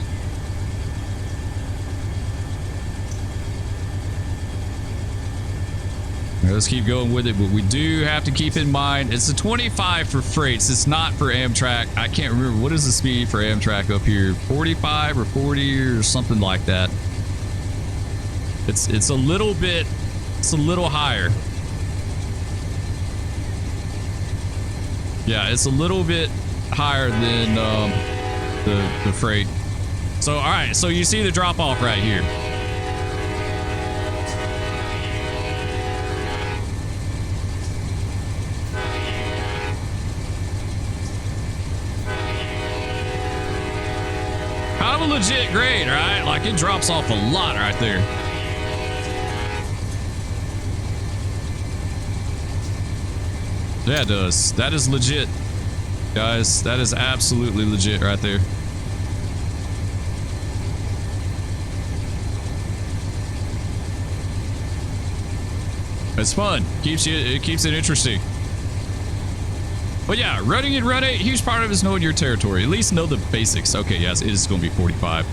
Speaker 1: let's keep going with it. But we do have to keep in mind it's a 25 for freights. It's not for Amtrak. I can't remember, what is the speed for Amtrak up here? 45 or 40 or something like that. It's a little higher. Yeah, it's a little bit higher than the freight. So, all right, so you see the drop off right here. Kind of a legit grade, right? Like, it drops off a lot right there. Yeah, it does. That is legit, guys. That is absolutely legit right there. It's fun. It keeps it interesting. But yeah, running in Run 8, huge part of it is knowing your territory. At least know the basics. Okay, yes, it is going to be 45.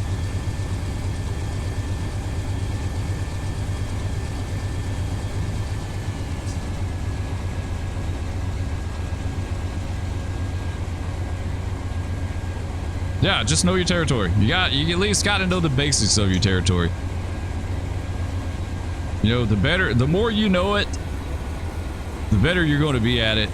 Speaker 1: Yeah, just know your territory. You at least got to know the basics of your territory. You know, the more you know it, the better you're going to be at it,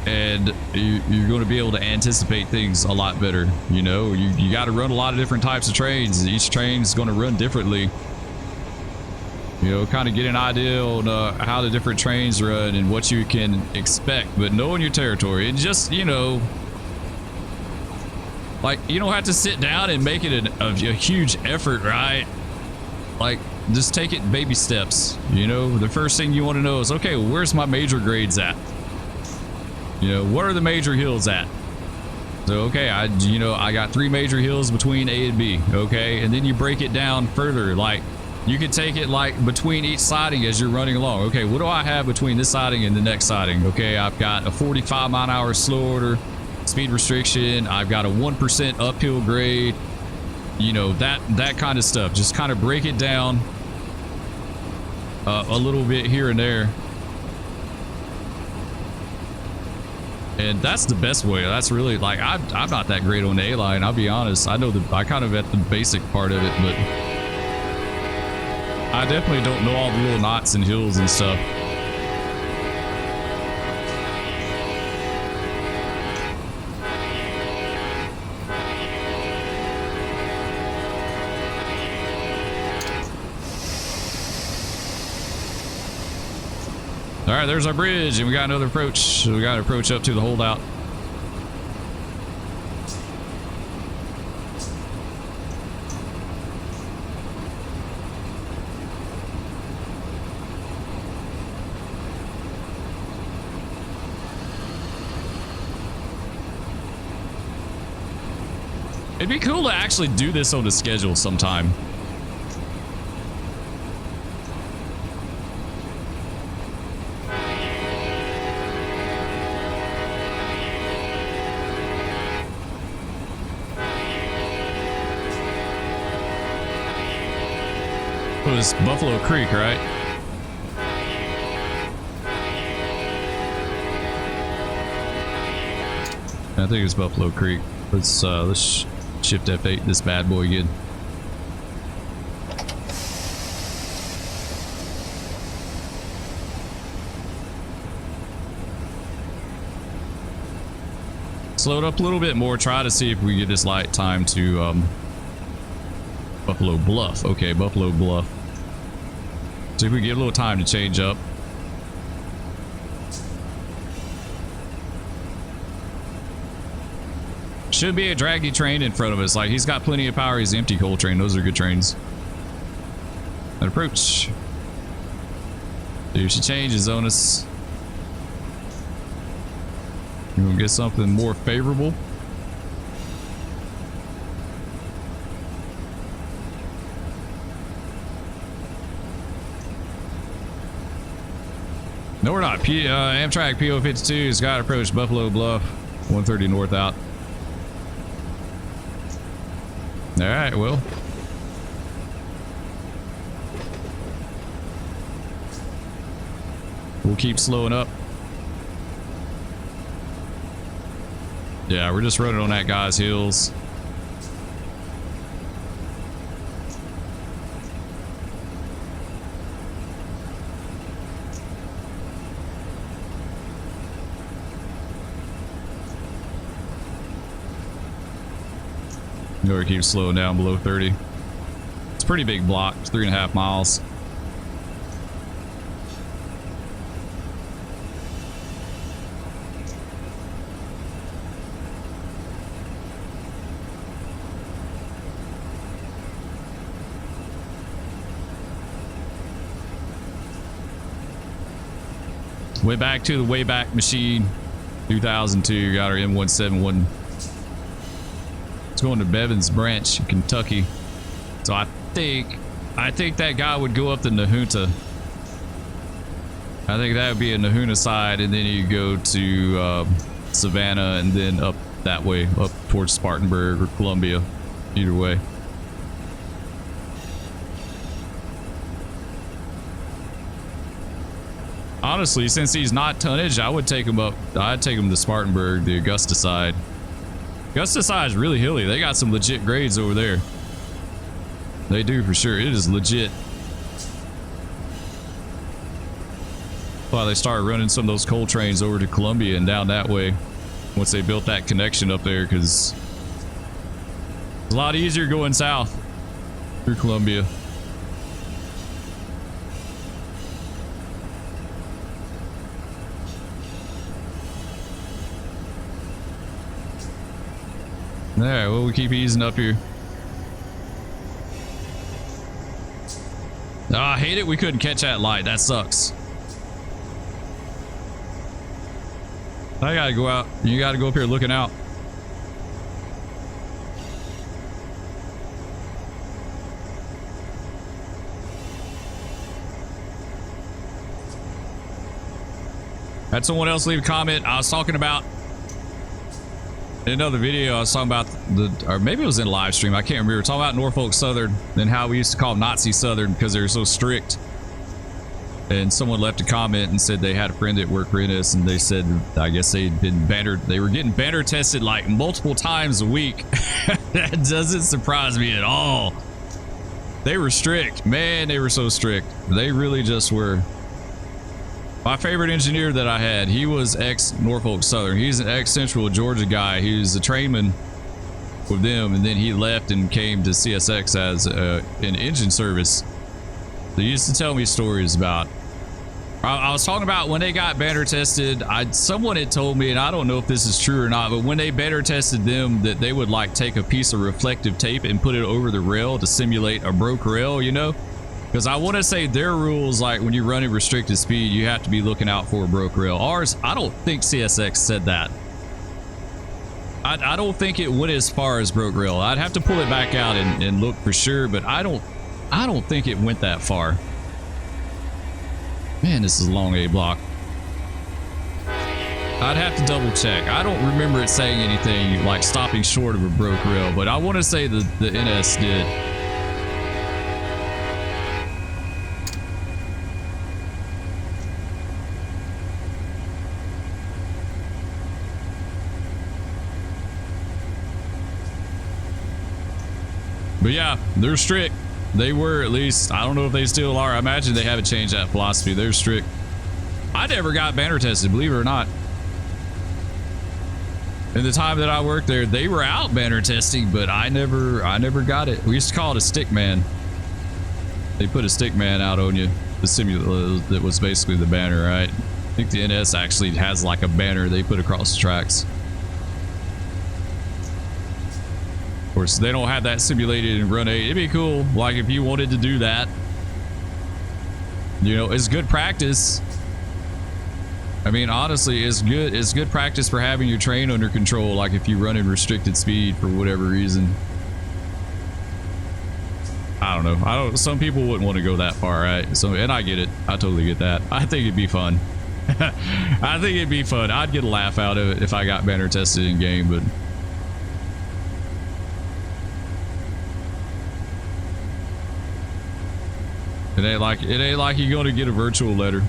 Speaker 1: and you're going to be able to anticipate things a lot better. You know, you got to run a lot of different types of trains. Each train is going to run differently. You know, kind of get an idea on how the different trains run and what you can expect, but knowing your territory and just, you know, like, you don't have to sit down and make it a huge effort, right? Like, just take it baby steps. You know, the first thing you want to know is, okay, well, where's my major grades at? You know, what are the major hills at? So, okay, I got 3 major hills between A and B, okay? And then you break it down further. Like, you can take it like between each siding as you're running along. Okay, what do I have between this siding and the next siding? Okay, I've got a 45-mile-an-hour slow order speed restriction. I've got a 1% uphill grade. You know, that kind of stuff. Just kind of break it down a little bit here and there. And that's the best way. That's really, like, I'm not that great on the A-line, I'll be honest. I know I kind of at the basic part of it, but I definitely don't know all the little knots and hills and stuff. All right, there's our bridge, and we got another approach. So we got to approach up to the holdout. It'd be cool to actually do this on the schedule sometime. What is Buffalo Creek, right? I think it's Buffalo Creek. Let's shift F8 this bad boy again. Slow it up a little bit more. Try to see if we get this light time to Buffalo Bluff. Okay, Buffalo Bluff. See if we get a little time to change up. Should be a draggy train in front of us. Like, he's got plenty of power. He's an empty coal train. Those are good trains. That approach. See if she changes on us. You gonna get something more favorable? No, we're not. Amtrak PO52 has got to approach Buffalo Bluff, 130 north out. All right, well. We'll keep slowing up. Yeah, we're just running on that guy's heels. Or keep slowing down below 30. It's a pretty big block. It's 3.5 miles. Way back to the Wayback Machine. 2002. Got our M171. Going to Bevins Branch, Kentucky. So I think that guy would go up the Nahunta. I think that would be a Nahunta side, and then you go to Savannah, and then up that way, up towards Spartanburg or Columbia. Either way. Honestly, since he's not tonnage, I would take him up. I'd take him to Spartanburg, the Augusta side. Augusta side is really hilly. They got some legit grades over there. They do for sure. It is legit. Why they started running some of those coal trains over to Columbia and down that way once they built that connection up there, because it's a lot easier going south through Columbia. All right, well, we keep easing up here. Oh, I hate it we couldn't catch that light. That sucks. I gotta go out. You gotta go up here looking out. Had someone else leave a comment. I was talking about in another video. I was talking about or maybe it was in live stream. I can't remember. We were talking about Norfolk Southern and how we used to call them Nazi Southern because they were so strict. And someone left a comment and said they had a friend that worked for NS, and they said, I guess they'd been banner. They were getting banner tested like multiple times a week. That doesn't surprise me at all. They were strict, man. They were so strict. They really just were. My favorite engineer that I had, he was ex Norfolk Southern. He's an ex Central Georgia guy. He was a trainman with them, and then he left and came to CSX as an engine service. They used to tell me stories about. I was talking about when they got banner tested. Someone had told me, and I don't know if this is true or not, but when they banner tested them, that they would like take a piece of reflective tape and put it over the rail to simulate a broke rail, you know? Because I want to say their rules, like when you're running restricted speed, you have to be looking out for a broke rail. Ours, I don't think CSX said that. I don't think it went as far as broke rail. I'd have to pull it back out and look for sure, but I don't think it went that far. Man, this is a long A block. I'd have to double check. I don't remember it saying anything like stopping short of a broke rail, but I want to say the NS did. But yeah, they're strict. They were, at least. I don't know if they still are. I imagine they haven't changed that philosophy. They're strict. I never got banner tested, believe it or not. In the time that I worked there, they were out banner testing, but I never got it. We used to call it a stick man. They put a stick man out on you. The simulator that was basically the banner, right? I think the NS actually has like a banner they put across the tracks. Of course, they don't have that simulated in Run 8. It'd be cool, like if you wanted to do that. You know, it's good practice. I mean, honestly, it's good practice for having your train under control, like if you run in restricted speed for whatever reason. I don't know. Some people wouldn't want to go that far, right? So, and I get it. I totally get that. I think it'd be fun. I think it'd be fun. I'd get a laugh out of it if I got banner tested in game, but it ain't like you're going to get a virtual letter.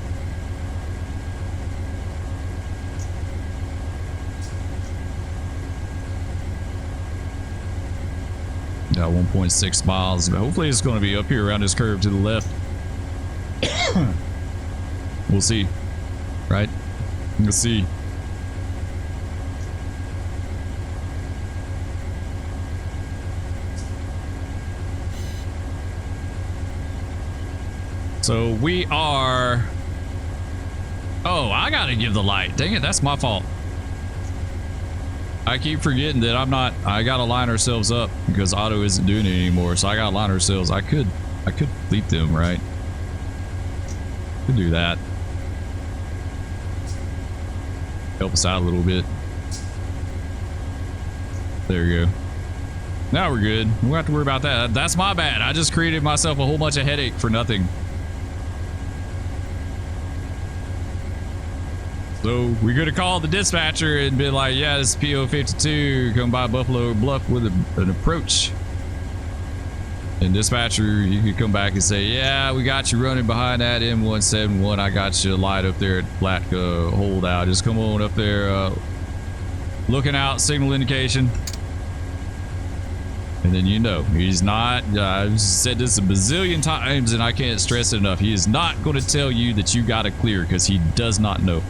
Speaker 1: Got 1.6 miles. Hopefully it's going to be up here around this curve to the left. We'll see. Right? We'll see. So we are... Oh, I gotta give the light. Dang it, that's my fault. I keep forgetting that I gotta line ourselves up because Otto isn't doing it anymore. So I gotta line ourselves. I could fleet them, right? Could do that. Help us out a little bit. There you go. Now we're good. We don't have to worry about that. That's my bad. I just created myself a whole bunch of headache for nothing. So we could have called the dispatcher and been like, yeah, this is PO 52, come by Buffalo Bluff with an approach. And dispatcher, you could come back and say, yeah, we got you running behind that M171. I got you a light up there at Flatka holdout. Just come on up there, looking out, signal indication. And then you know, he's not, I've said this a bazillion times and I can't stress it enough. He is not going to tell you that you got to clear because he does not know.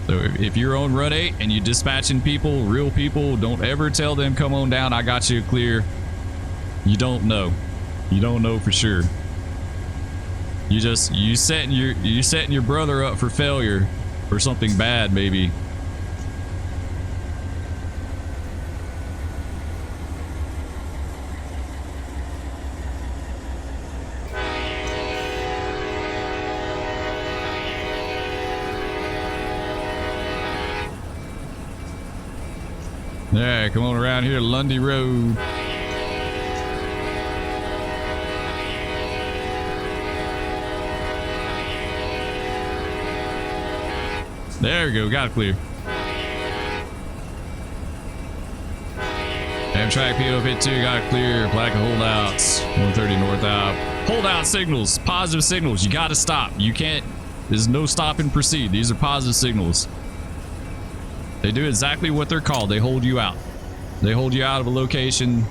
Speaker 1: So if you're on run 8 and you're dispatching people, real people, don't ever tell them, come on down, I got you clear. You don't know. You don't know for sure. You setting your brother up for failure or something bad maybe. Yeah, come on around here, Lundy Road. There we go, got it clear. Amtrak PO pit 2, got it clear. Plaque of holdouts, 130 north out. Holdout signals, positive signals. You got to stop. You can't, there's no stop and proceed. These are positive signals. They do exactly what they're called. They hold you out. They hold you out of a location.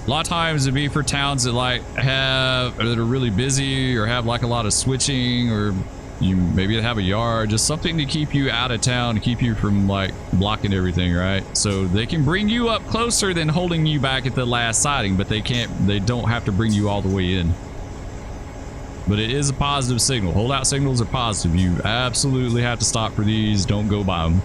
Speaker 1: A lot of times it'd be for towns that that are really busy or have like a lot of switching, or you maybe have a yard, just something to keep you out of town, to keep you from like blocking everything, right? So they can bring you up closer than holding you back at the last siding, but they don't have to bring you all the way in. But it is a positive signal. Holdout signals are positive. You absolutely have to stop for these. Don't go by them.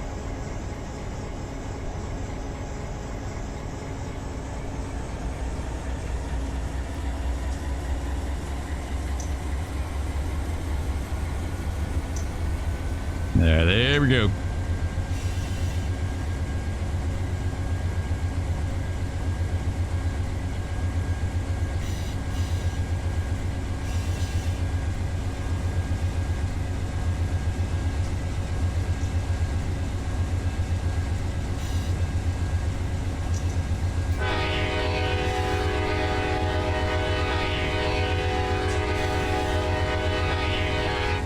Speaker 1: There we go.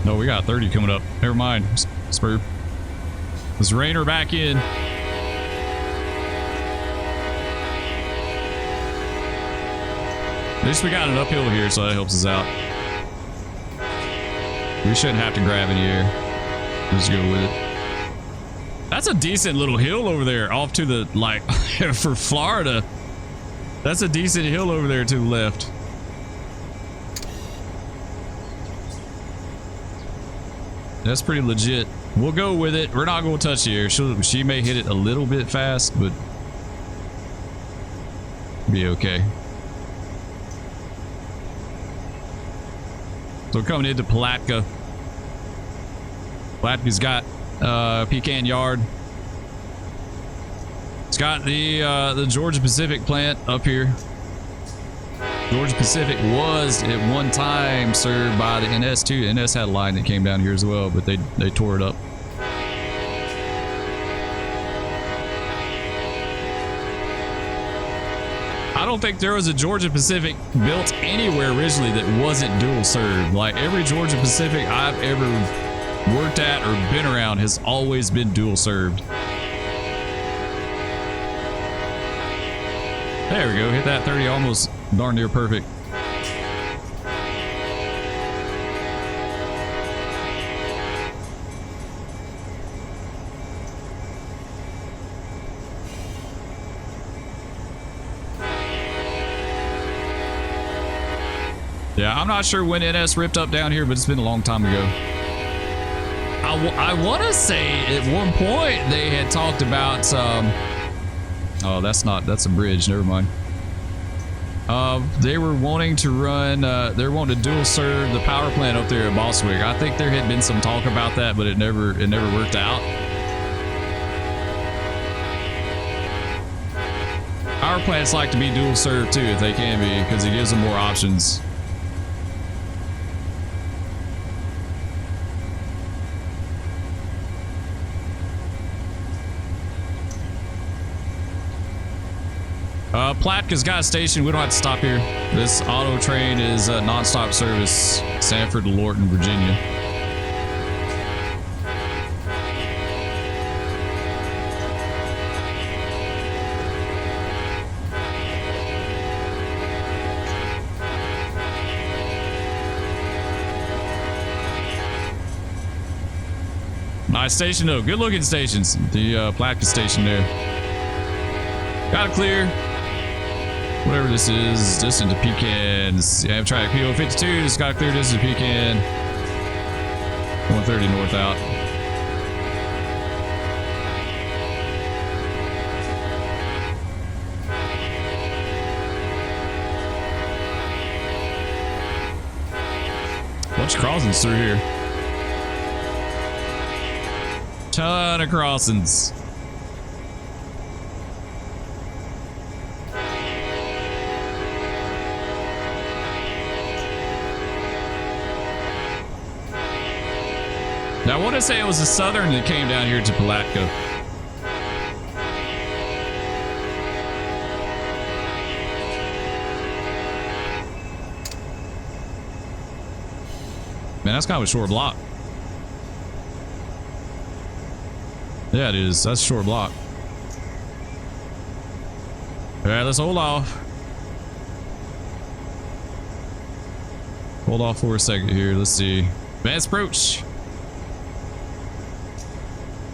Speaker 1: No, we got 30 coming up. Never mind. Spur. Let's rein her back in. At least we got an uphill here, so that helps us out. We shouldn't have to grab any air. Just go with it. That's a decent little hill over there off to the, like, for Florida. That's a decent hill over there to the left. That's pretty legit. We'll go with it. We're not going to touch the air. She may hit it a little bit fast, but be okay. So we're coming into Palatka. Palatka's got Pecan Yard. It's got the Georgia Pacific plant up here. Georgia Pacific was at one time served by the NS too. NS had a line that came down here as well, but they tore it up. I don't think there was a Georgia Pacific built anywhere originally that wasn't dual served. Like every Georgia Pacific I've ever worked at or been around has always been dual served. There we go, hit that 30 almost darn near perfect. Yeah, I'm not sure when NS ripped up down here, but it's been a long time ago. I want to say at one point they had talked about oh, that's a bridge, never mind. They were wanting to run, they're wanting to dual serve the power plant up there at Boswick. I think there had been some talk about that, but it never worked out. Power plants like to be dual served too, if they can be, because it gives them more options. Palatka's got a station. We don't have to stop here. This auto train is non-stop service, Sanford to Lorton, Virginia. Nice station though. Good looking stations. The Palatka station there. Got to clear. Whatever this is, distance to Pecans. Amtrak PO52 just got to clear distance to Pecan. 130 north out. Bunch of crossings through here. Ton of crossings. Now I want to say it was the Southern that came down here to Palatka. Man, that's kind of a short block. Yeah, it is. That's a short block. All right, let's hold off. Hold off for a second here. Let's see. Advanced approach.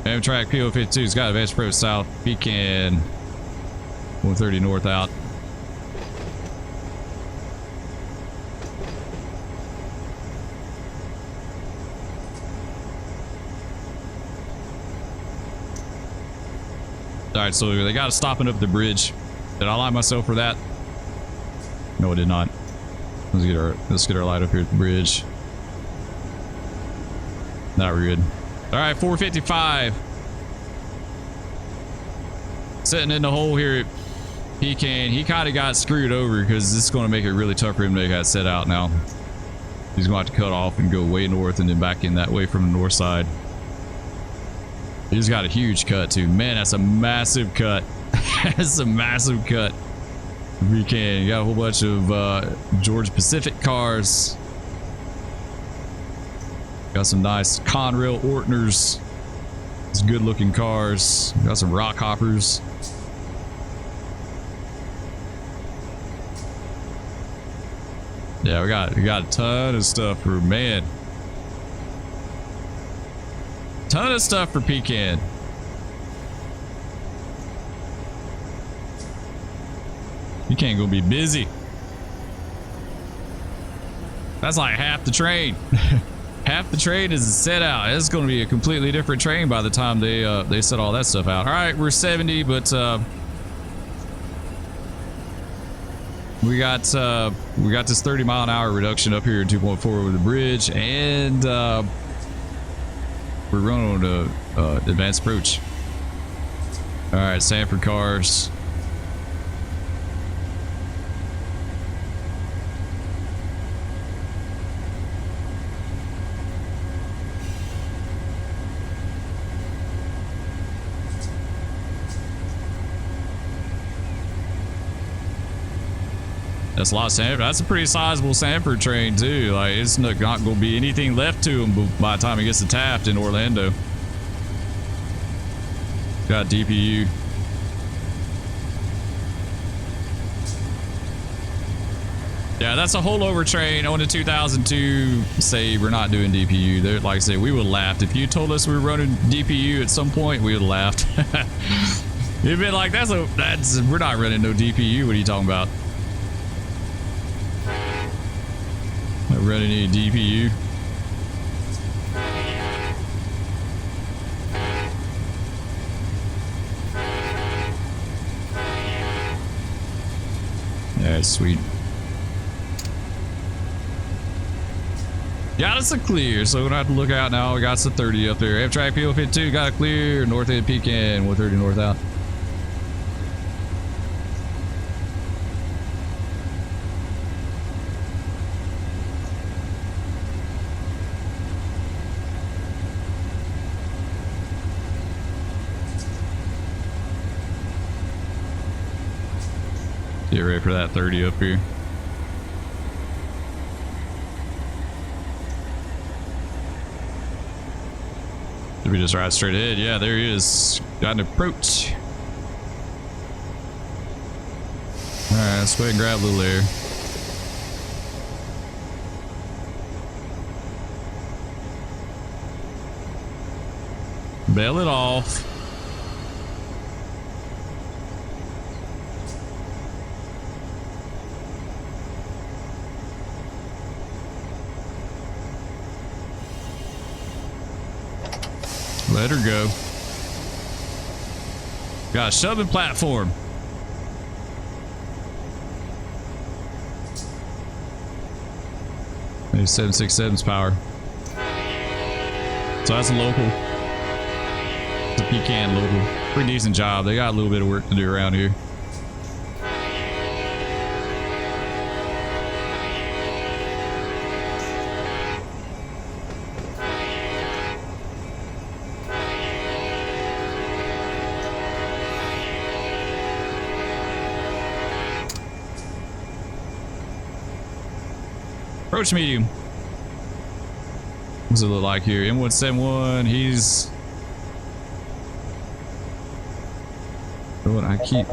Speaker 1: Amtrak PO52's got advanced approach south. Pecan. 130 north out. Alright, so they got to stopping up the bridge. Did I lie myself for that? No, I did not. Let's get our light up here at the bridge. Not good. Alright, 455. Sitting in the hole here at Pecan. He kind of got screwed over because this is going to make it really tough for him to get set out now. He's going to have to cut off and go way north and then back in that way from the north side. He's got a huge cut too. Man, that's a massive cut. That's a massive cut. Pecan. You got a whole bunch of Georgia Pacific cars. Got some nice Conrail Ortners. It's good looking cars. Got some rock hoppers. Yeah, we got a ton of stuff for, man. Ton of stuff for Pecan. Pecan gonna be busy. That's like half the train. Half the train is set out. It's going to be a completely different train by the time they set all that stuff out. All right, we're 70, but we got this 30-mile-an-hour reduction up here at 2.4 over the bridge, and we're running on the advanced approach. All right, Sanford cars. That's a lot of Sanford. That's a pretty sizable Sanford train too. Like, it's not going to be anything left to him by the time he gets to Taft in Orlando. Got DPU. Yeah, that's a holdover train on the 2002. Say we're not doing DPU. They're, like I say, we would have laughed if you told us we were running DPU at some point. We would have laughed. You'd been like, we're not running no DPU. What are you talking about? Not running any DPU. Yeah, sweet. Got us a clear, so we don't have to look out now. We got some 30 up there. Amtrak PO52 got a clear. North end Pecan, 130 north out. Get ready for that 30 up here. Did we just ride straight ahead? Yeah, there he is. Got an approach. Alright, let's go ahead and grab a little air. Bail it off. Let her go. Got a shoving platform. Maybe 767's power. So that's a local. It's a pecan local. Pretty decent job. They got a little bit of work to do around here. Approach medium. What's it look like here? M171, he's... Oh, I keep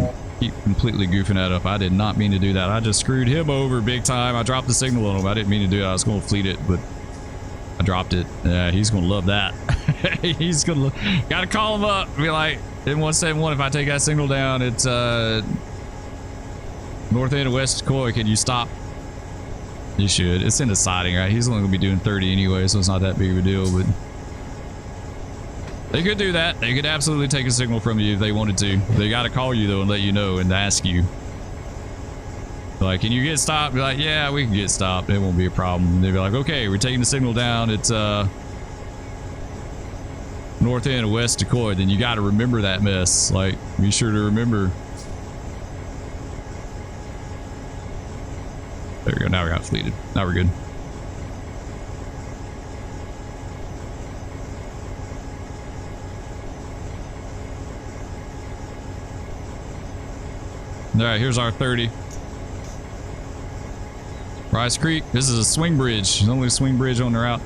Speaker 1: completely goofing that up. I did not mean to do that. I just screwed him over big time. I dropped the signal on him. I didn't mean to do it. I was going to fleet it, but I dropped it. Yeah, he's going to love that. He's going to... Got to call him up. Be like, M171, if I take that signal down, it's north end of West Coy. Can you stop? You should. It's in the siding, right? He's only gonna be doing 30 anyway, so it's not that big of a deal, but they could do that. They could absolutely take a signal from you if they wanted to. They got to call you though and let you know and ask you, like, can you get stopped? Be like, yeah, we can get stopped. It won't be a problem. They'd be like, okay, we're taking the signal down. It's north end of West Decoy. Then you got to remember that mess. Like, be sure to remember. There we go. Now we got fleeted. Now we're good. All right, here's our 30. Rice Creek. This is a swing bridge. There's only a swing bridge on the route.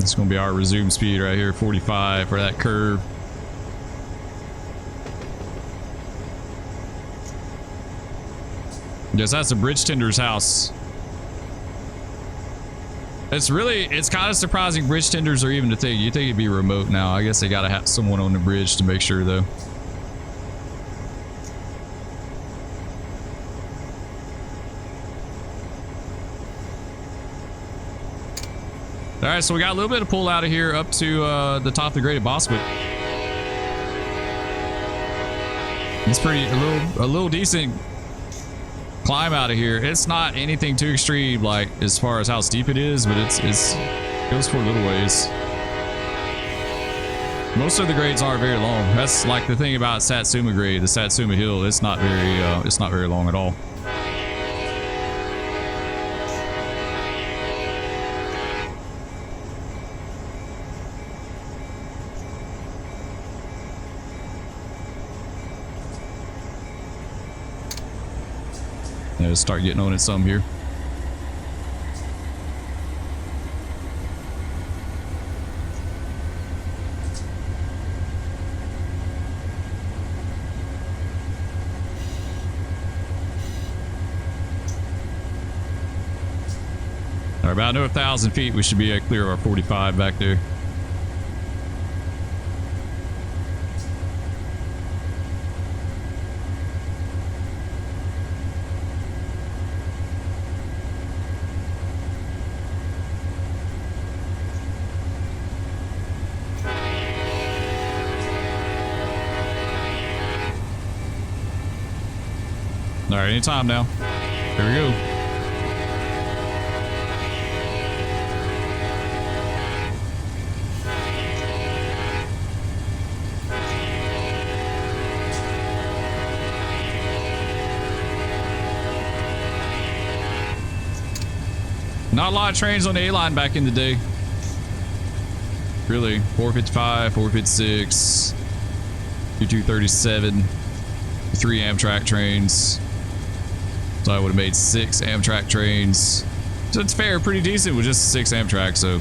Speaker 1: It's going to be our resume speed right here, 45 for that curve. Yes, that's the bridge tender's house. It's kind of surprising bridge tenders are even a thing. You think it'd be remote now. I guess they got to have someone on the bridge to make sure though. All right, so we got a little bit of pull out of here up to the top of the grade at Boswick. It's pretty a little decent climb out of here. It's not anything too extreme, like as far as how steep it is, but it goes for a little ways. Most of the grades aren't very long. That's like the thing about Satsuma grade, the Satsuma Hill. It's not very long at all. Let's start getting on it some here. All right, about another 1,000 feet, we should be clear of our 45 back there. All right, anytime now. Here we go. Not a lot of trains on the A-line back in the day. Really, 455, 456, 2237, 3 Amtrak trains. So I would have made 6 Amtrak trains. So it's fair, pretty decent with just 6 Amtrak, so.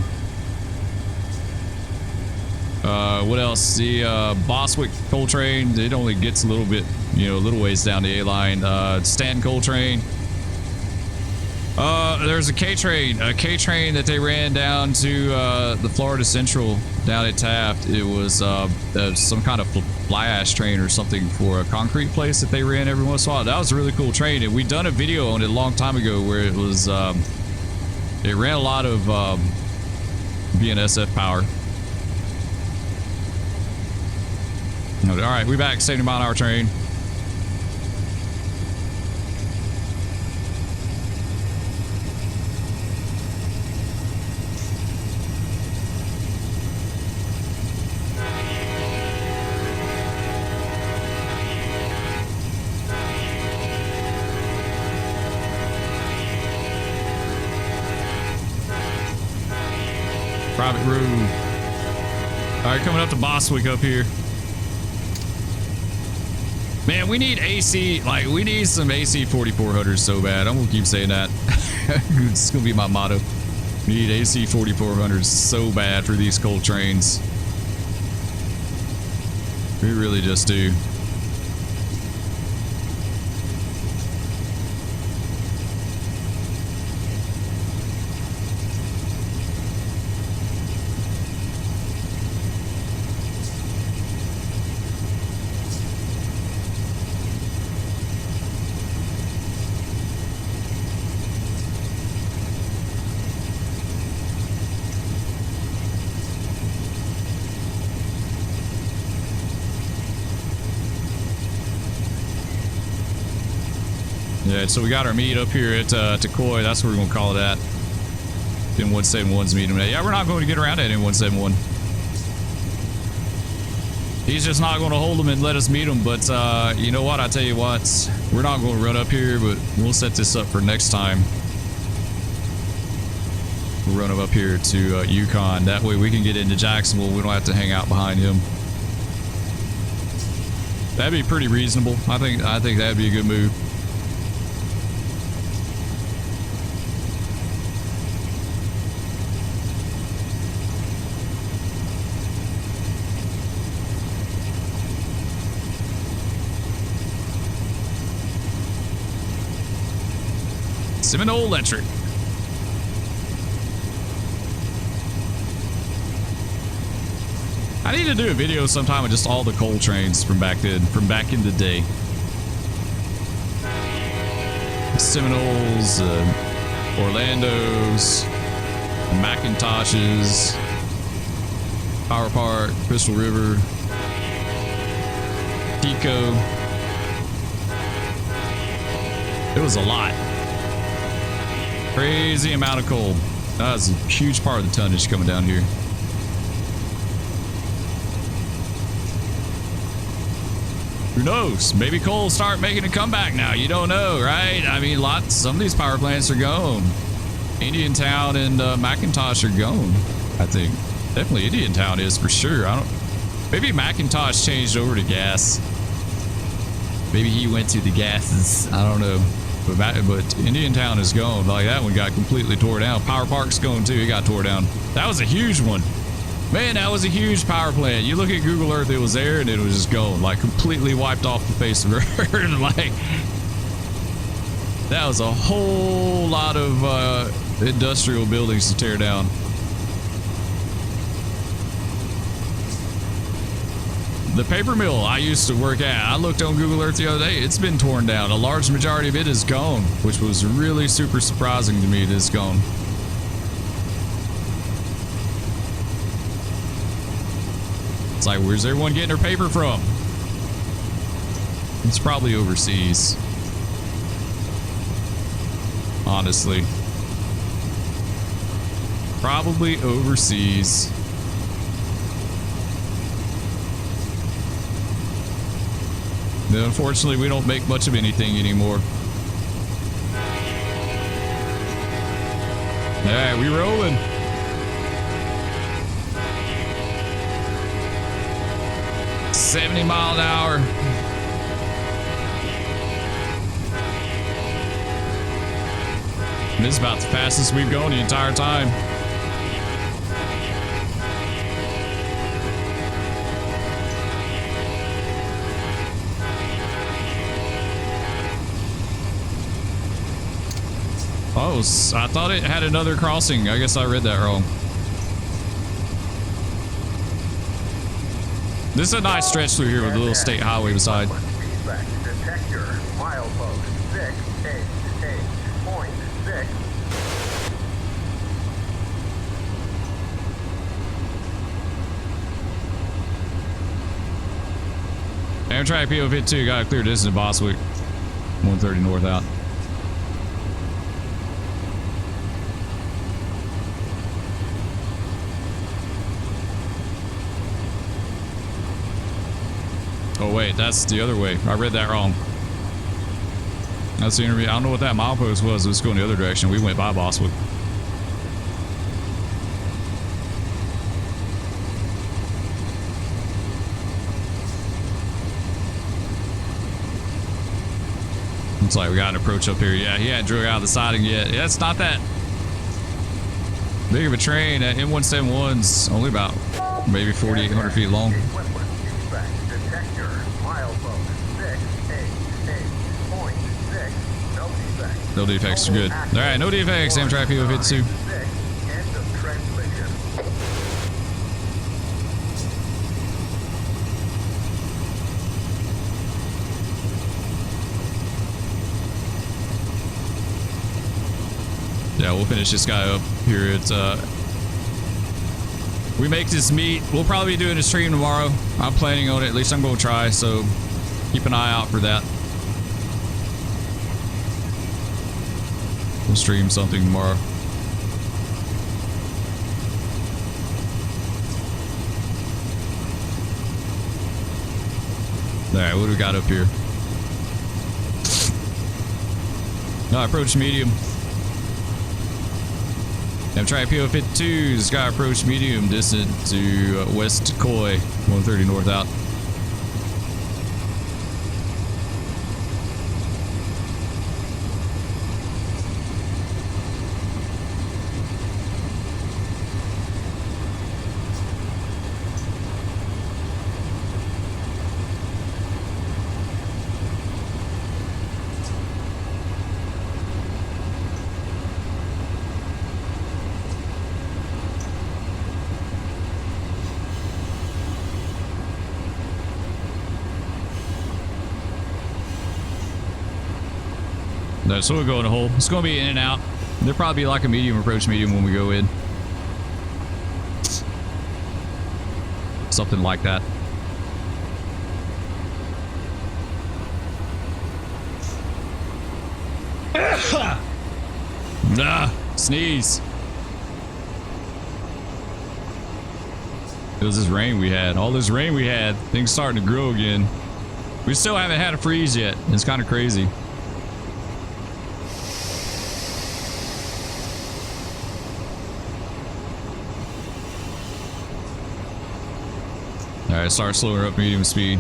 Speaker 1: What else? The Boswick coal train, it only gets a little bit, you know, a little ways down the A-line. Stanton coal train, There's a K train that they ran down to the Florida Central down at Taft. It was some kind of fly ash train or something for a concrete place that they ran every once in a while. That was a really cool train, and we done a video on it a long time ago where it was it ran a lot of BNSF power. All right, we back 70-mile-an-hour train. Private road. All right, coming up to Boswick up here. Man, we need AC, like, we need some AC 4400s so bad. I'm gonna keep saying that. It's gonna be my motto. We need AC 4400s so bad for these coal trains. We really just do. Yeah, so we got our meet up here at Tecoy. That's what we're going to call it at. In 171's meeting. Yeah, we're not going to get around that in 171. He's just not going to hold them and let us meet them. But you know what? I tell you what. We're not going to run up here, but we'll set this up for next time. We'll run him up here to Yukon. That way we can get into Jacksonville. We don't have to hang out behind him. That'd be pretty reasonable. I think that'd be a good move. Seminole Electric. I need to do a video sometime with just all the coal trains from back then, from back in the day. Seminoles, Orlandos, Macintoshes, Power Park, Crystal River, Pico. It was a lot. Crazy amount of coal. That was a huge part of the tonnage coming down here. Who knows? Maybe coal will start making a comeback now. You don't know, right? I mean, some of these power plants are gone. Indiantown and McIntosh are gone, I think. Definitely Indiantown is for sure. Maybe McIntosh changed over to gas. Maybe he went to the gases. I don't know. But Indiantown is gone. Like, that one got completely tore down. Power Park's gone too. It got tore down. That was a huge one. Man, that was a huge power plant. You look at Google Earth, it was there and it was just gone. Like, completely wiped off the face of Earth. Like, that was a whole lot of industrial buildings to tear down. The paper mill I used to work at, I looked on Google Earth the other day, it's been torn down. A large majority of it is gone, which was really super surprising to me that it's gone. It's like, where's everyone getting their paper from? It's probably overseas. Honestly. Probably overseas. Unfortunately, we don't make much of anything anymore. Alright, we rolling. $70 miles an hour. This is about the fastest we've gone the entire time. Oh, I thought it had another crossing. I guess I read that wrong. This is a nice stretch through here with a little state highway beside.
Speaker 2: Feedback detector, milepost 688.6.
Speaker 1: Amtrak PO52 got a clear distance to Boswick. 130 north out. Oh wait, that's the other way. I read that wrong. That's the interview. I don't know what that milepost was. It was going the other direction. We went by Boswick. Looks like we got an approach up here. Yeah, he hadn't drilled out the siding yet. Yeah, it's not that big of a train. That M171's only about maybe 4,800 feet long. No defects are good. All right, no defects. Amtrak PO52. Yeah, we'll finish this guy up here. It's we make this meet. We'll probably be doing a stream tomorrow. I'm planning on it. At least I'm going to try. So keep an eye out for that. We'll stream something tomorrow. All right, what do we got up here? No, approach medium. Amtrak PO52's got approach medium distant to West Coy, 130 north out. So we'll go in a hole. It's going to be in and out. There'll probably be like a medium approach medium when we go in. Something like that. Nah, sneeze. It was this rain we had. All this rain we had. Things starting to grow again. We still haven't had a freeze yet. It's kind of crazy. All right, start slowing up medium speed.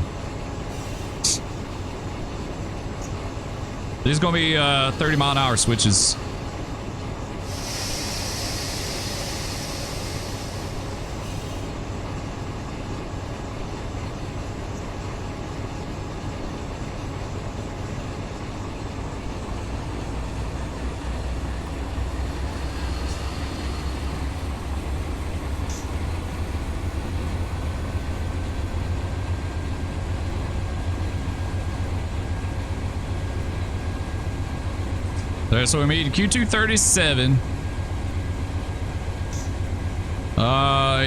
Speaker 1: These are going to be 30-mile-an-hour switches. Alright, so we made Q237.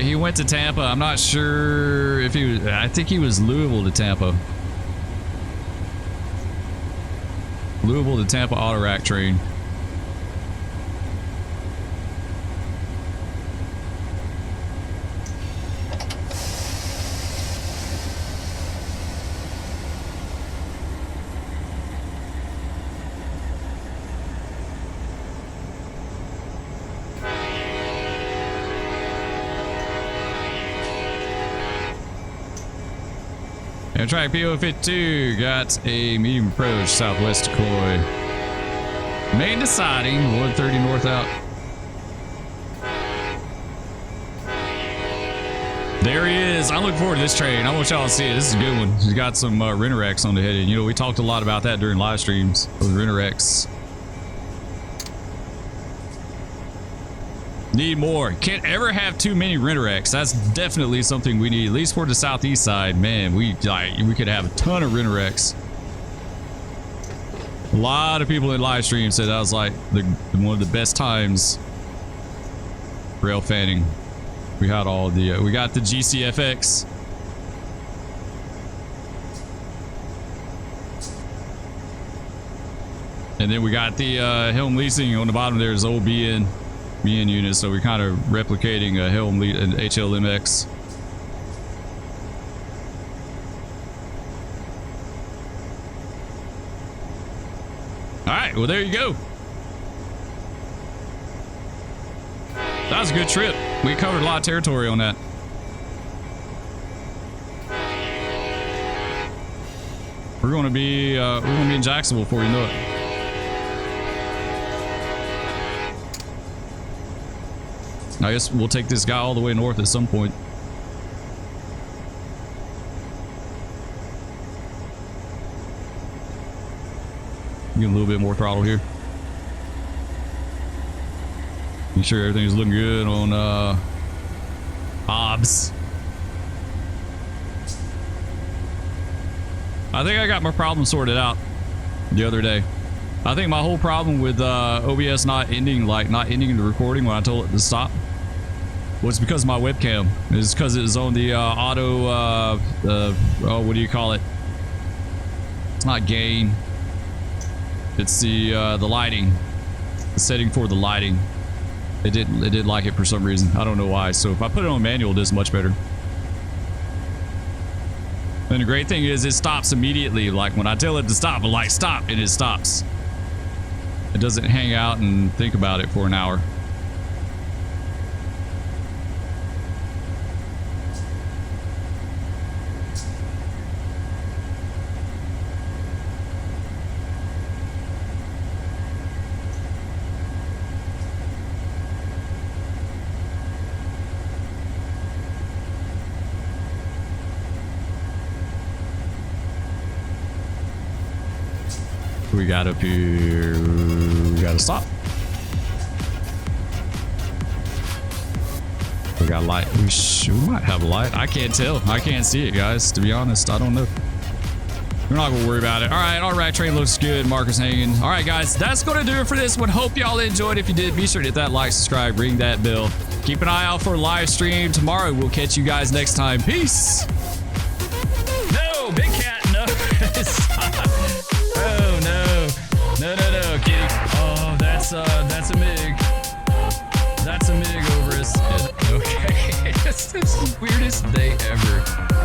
Speaker 1: He went to Tampa. I'm not sure if he was, I think he was Louisville to Tampa. Louisville to Tampa auto rack train. Amtrak PO52 got a medium approach southwest of Coy. Main deciding 130 north out. There he is. I'm looking forward to this train. I want y'all to see it. This is a good one. He's got some Renorex on the head end. You know, we talked a lot about that during live streams. Those Renorex. Need more. Can't ever have too many rent-a-wrecks. That's definitely something we need, at least for the southeast side. Man, we could have a ton of rent-a-wrecks. A lot of people in live stream said that was like one of the best times rail fanning. We had all the we got the GCFX. And then we got the Helm leasing on the bottom. There's old BN units, so we're kind of replicating a Helm and HLMX. All right, well there you go. That was a good trip. We covered a lot of territory on that. We're gonna be in Jacksonville before you know it. I guess we'll take this guy all the way north at some point. Get a little bit more throttle here. Make sure everything's looking good on Hobbs. I think I got my problem sorted out the other day. I think my whole problem with OBS not ending the recording when I told it to stop was because of my webcam. It's because it was on the auto oh, what do you call it? It's not gain. It's the lighting. The setting for the lighting. It didn't like it for some reason. I don't know why. So if I put it on manual, it does much better. And the great thing is it stops immediately. Like when I tell it to stop, the light stop and it stops. It doesn't hang out and think about it for an hour. We got up here. We gotta stop. We got light. We might have a light. I can't tell. I can't see it, guys. To be honest, I don't know. We're not gonna worry about it. All right, train looks good. Marker's hanging. All right, guys, that's gonna do it for this one. Hope y'all enjoyed. If you did, be sure to hit that like, subscribe, ring that bell. Keep an eye out for a live stream tomorrow. We'll catch you guys next time. Peace. No, big cat. No. Oh no. No, kitty. Oh, that's a MiG. That's a MiG over us. Okay. It's the weirdest day ever.